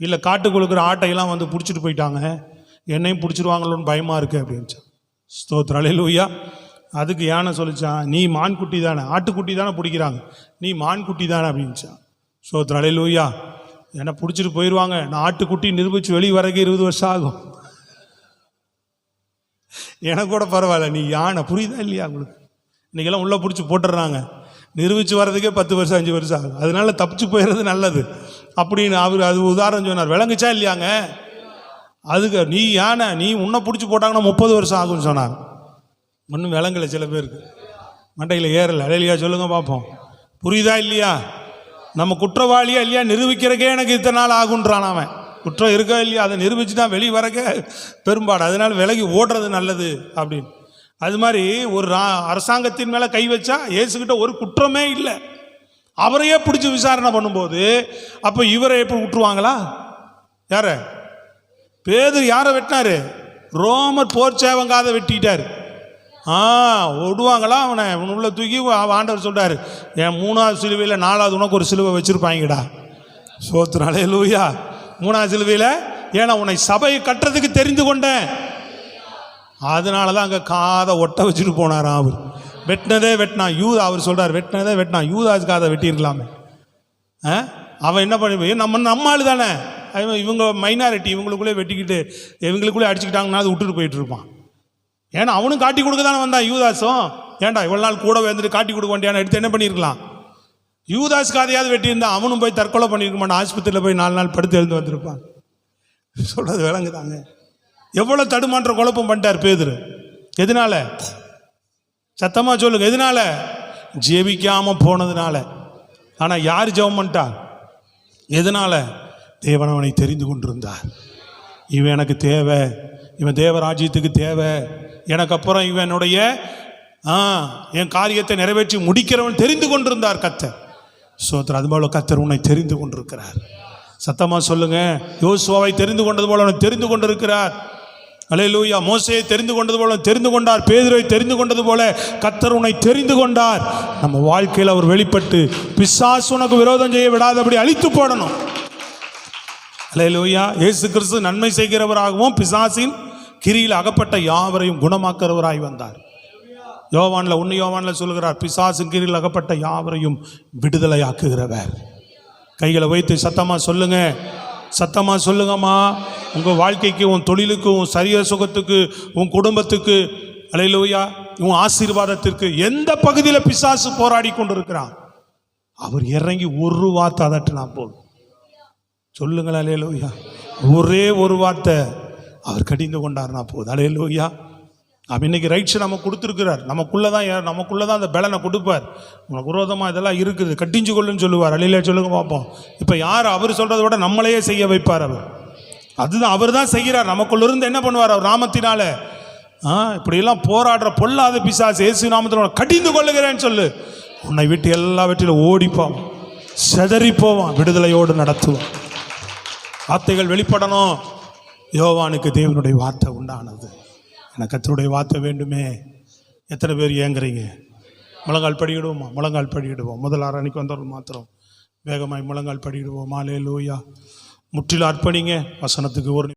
இல்லை, காட்டுக்குள்ளுக்கிற ஆட்டையெல்லாம் வந்து பிடிச்சிட்டு போயிட்டாங்க, என்னையும் பிடிச்சிருவாங்களோன்னு பயமாக இருக்குது அப்படின்ச்சு. ஸ்தோத்திரம், அல்லேலூயா. அதுக்கு யானை சொல்லிச்சான், நீ மான்குட்டி தானே, ஆட்டுக்குட்டி தானே பிடிக்கிறாங்க, நீ மான்குட்டி தானே அப்படின்ச்சான். ஸ்தோத்திரம், அல்லேலூயா. என்னை பிடிச்சிட்டு போயிடுவாங்க, நான் ஆட்டுக்குட்டி நிரூபித்து வெளியே வரக்கு 20 வருஷம் ஆகும், எனக்கு கூட பரவாயில்ல, நீ யானை. புரியுதா இல்லையா உங்களுக்கு? இன்றைக்கெல்லாம் உள்ளே பிடிச்சி போட்டுடுறாங்க, நிரூபித்து வர்றதுக்கே 10 வருஷம் 5 வருஷம் ஆகும், அதனால தப்பிச்சு போயிடுறது நல்லது அப்படின்னு அவர் அது உதாரணம் சொன்னார். விளங்குச்சா இல்லையாங்க? அதுக்கு நீ யானை, நீ உன்னை பிடிச்சி போட்டாங்கன்னா 30 வருஷம் ஆகும்னு சொன்னாங்க. ஒன்றும் விளங்கலை, சில பேருக்கு மண்டையில் ஏறலை. அலையிலையா சொல்லுங்க பார்ப்போம். புரியுதா இல்லையா? நம்ம குற்றவாளியா இல்லையா நிரூபிக்கிறக்கே எனக்கு இத்தனை நாள் ஆகுன்றான் அவன். குற்றம் இருக்கா இல்லையா அதை நிரூபித்து தான் வெளியே வரக்க பெரும்பாடு, அதனால் விலகி ஓடுறது நல்லது அப்படின்னு. அது மாதிரி ஒரு அரசாங்கத்தின் மேலே கை வச்சா இயேசுக்கிட்ட ஒரு குற்றமே இல்லை, அவரையே பிடிச்சி விசாரணை பண்ணும்போது அப்போ இவரை எப்படி விட்டுருவாங்களா? யார? பேதுரு யாரை வெட்டினாரு? ரோமர் போர் சேவங்காத வெட்டிட்டார். விடுவாங்களா அவனை? உள்ள தூக்கி ஆண்டவர் சொல்றாரு, என் 3வது சிலுவையில் 4வது உனக்கு ஒரு சிலுவை வச்சிருப்பாங்கடா. சோத்திரம், அல்லேலூயா. 3வது சிலுவையில், ஏன்னா உன்னை சபையை கட்டுறதுக்கு தெரிந்து கொண்டேன், அதனால தான் அங்கே காதை ஒட்ட வச்சுட்டு போனாராம். அவர் வெட்டினதே வெட்டினான். அவர் சொல்றார், வெட்டினதே வெட்டினான், யூதாஸ் காதை வெட்டியிருக்கலாமே. அவன் என்ன பண்ணி, நம்ம ஆளு தானே, இவங்க மைனாரிட்டி, இவங்களுக்குள்ளே வெட்டிக்கிட்டு இவங்களுக்குள்ளே அடிச்சுக்கிட்டாங்கன்னா அது விட்டுட்டு போயிட்டு இருப்பான். ஏன்னா அவனும் காட்டி கொடுக்க தானே வந்தான் யூதாஸும். ஏன்டா இவ்வளோ நாள் கூட வந்துட்டு காட்டி கொடுக்க வேண்டியான எடுத்து என்ன பண்ணியிருக்கலாம்? யூதாஸ் காதையாவது வெட்டியிருந்தான், அவனும் போய் தற்கொலை பண்ணியிருக்க மாட்டான், ஆஸ்பத்திரியில் போய் 4 நாள் படுத்து எழுந்து வந்திருப்பான். சொல்றது விளங்குதாங்க? எவ்வளோ தடுமாற்ற குழப்பம் பண்ணிட்டார் பேதுரு. எதனால? சத்தமாக சொல்லுங்க, எதனால? ஜெபிக்காம போனதுனால. ஆனால் யார் ஜெபம் பண்ணிட்டா? எதனால? தேவன் அவனை தெரிந்து கொண்டிருந்தார். இவன் எனக்கு தேவை, இவன் தேவராஜ்யத்துக்கு தேவை, எனக்கு அப்புறம் இவனுடைய என் காரியத்தை நிறைவேற்றி முடிக்கிறவன் தெரிந்து கொண்டிருந்தார் கர்த்தர். சோத்திரம். அதுபோல கர்த்தர் உன்னை தெரிந்து கொண்டிருக்கிறார். சத்தமாக சொல்லுங்க, யோசுவாவை தெரிந்து கொண்டது போல அவனை தெரிந்து கொண்டிருக்கிறார். அல்லேலூயா. மோசேயை தெரிந்து கொண்டது போல தெரிந்து கொண்டார். பேதுருவை தெரிந்து கொண்டது போல கர்த்தர் உன்னை தெரிந்து கொண்டார். நம்ம வாழ்க்கையில் அவர் வெளிப்பட்டு பிசாசு உனக்கு விரோதம் செய்ய விடாதபடி அழித்து போடணும். அல்லேலூயா. இயேசு கிறிஸ்து நன்மை செய்கிறவராகவும் பிசாசின் கிரியில் அகப்பட்ட யாவரையும் குணமாக்குறவராய் வந்தார். யோவான்ல 1 யோவான்ல சொல்கிறார், பிசாசின் கிரியில் அகப்பட்ட யாவரையும் விடுதலையாக்குகிறவர். கைகளை வைத்து சத்தமா சொல்லுங்க, சத்தமா சொல்லுங்கம்மா. உங்க வாழ்க்கைக்கு, உன் தொழிலுக்கு, உன் சரீர சுகத்துக்கு, உன் குடும்பத்துக்கு, அல்லேலூயா, உன் ஆசீர்வாதத்திற்கு எந்த பகுதியில் பிசாசு போராடி கொண்டிருக்கிறான், அவர் இறங்கி ஒரு வார்த்தை அதட்டினா போதும். சொல்லுங்கள் அல்லேலூயா. ஒரே ஒரு வார்த்தை அவர் கடிந்து கொண்டார்னா போதும். அல்லேலூயா. அப்போ இன்னைக்கு ரைட்ஸ் நம்ம கொடுத்துருக்கிறார். நமக்குள்ளே தான் அந்த பலனை கொடுப்பார். உனக்கு விரோதமாக இதெல்லாம் இருக்குது, கட்டிஞ்சு கொள்ளுன்னு சொல்லுவார். அல்லையில சொல்லுங்க பார்ப்போம். இப்போ யார் அவர் சொல்கிறத விட நம்மளையே செய்ய வைப்பார் அவர். அதுதான் அவர் தான் செய்கிறார். நமக்குள்ளிருந்து என்ன பண்ணுவார் அவர் நாமத்தினால. இப்படியெல்லாம் போராடுற பொல்லாத பிசாசு இயேசு நாமத்தில் கடிந்து கொள்ளுகிறேன்னு சொல்லு. உன்னை விட்டு எல்லா வெற்றிலும் ஓடிப்போம், செதறி போவான், விடுதலையோடு நடத்துவான். வார்த்தைகள் வெளிப்படணும். யோவானுக்கு தேவனுடைய வார்த்தை உண்டானது. எனக்கு கர்த்தருடைய வார்த்தை வேண்டுமே. எத்தனை பேர் ஏங்குறீங்க? முழங்கால் படியிடுவோமா? முழங்கால் படியிடுவோம். முதல் ஆராய்ச்சிக்கு வந்தவர்கள் மாத்திரம் வேகமாய் முழங்கால் படியிடுவோம். அல்லேலூயா. முற்றிலும் அர்ப்பணிங்க வசனத்துக்கு. ஒரு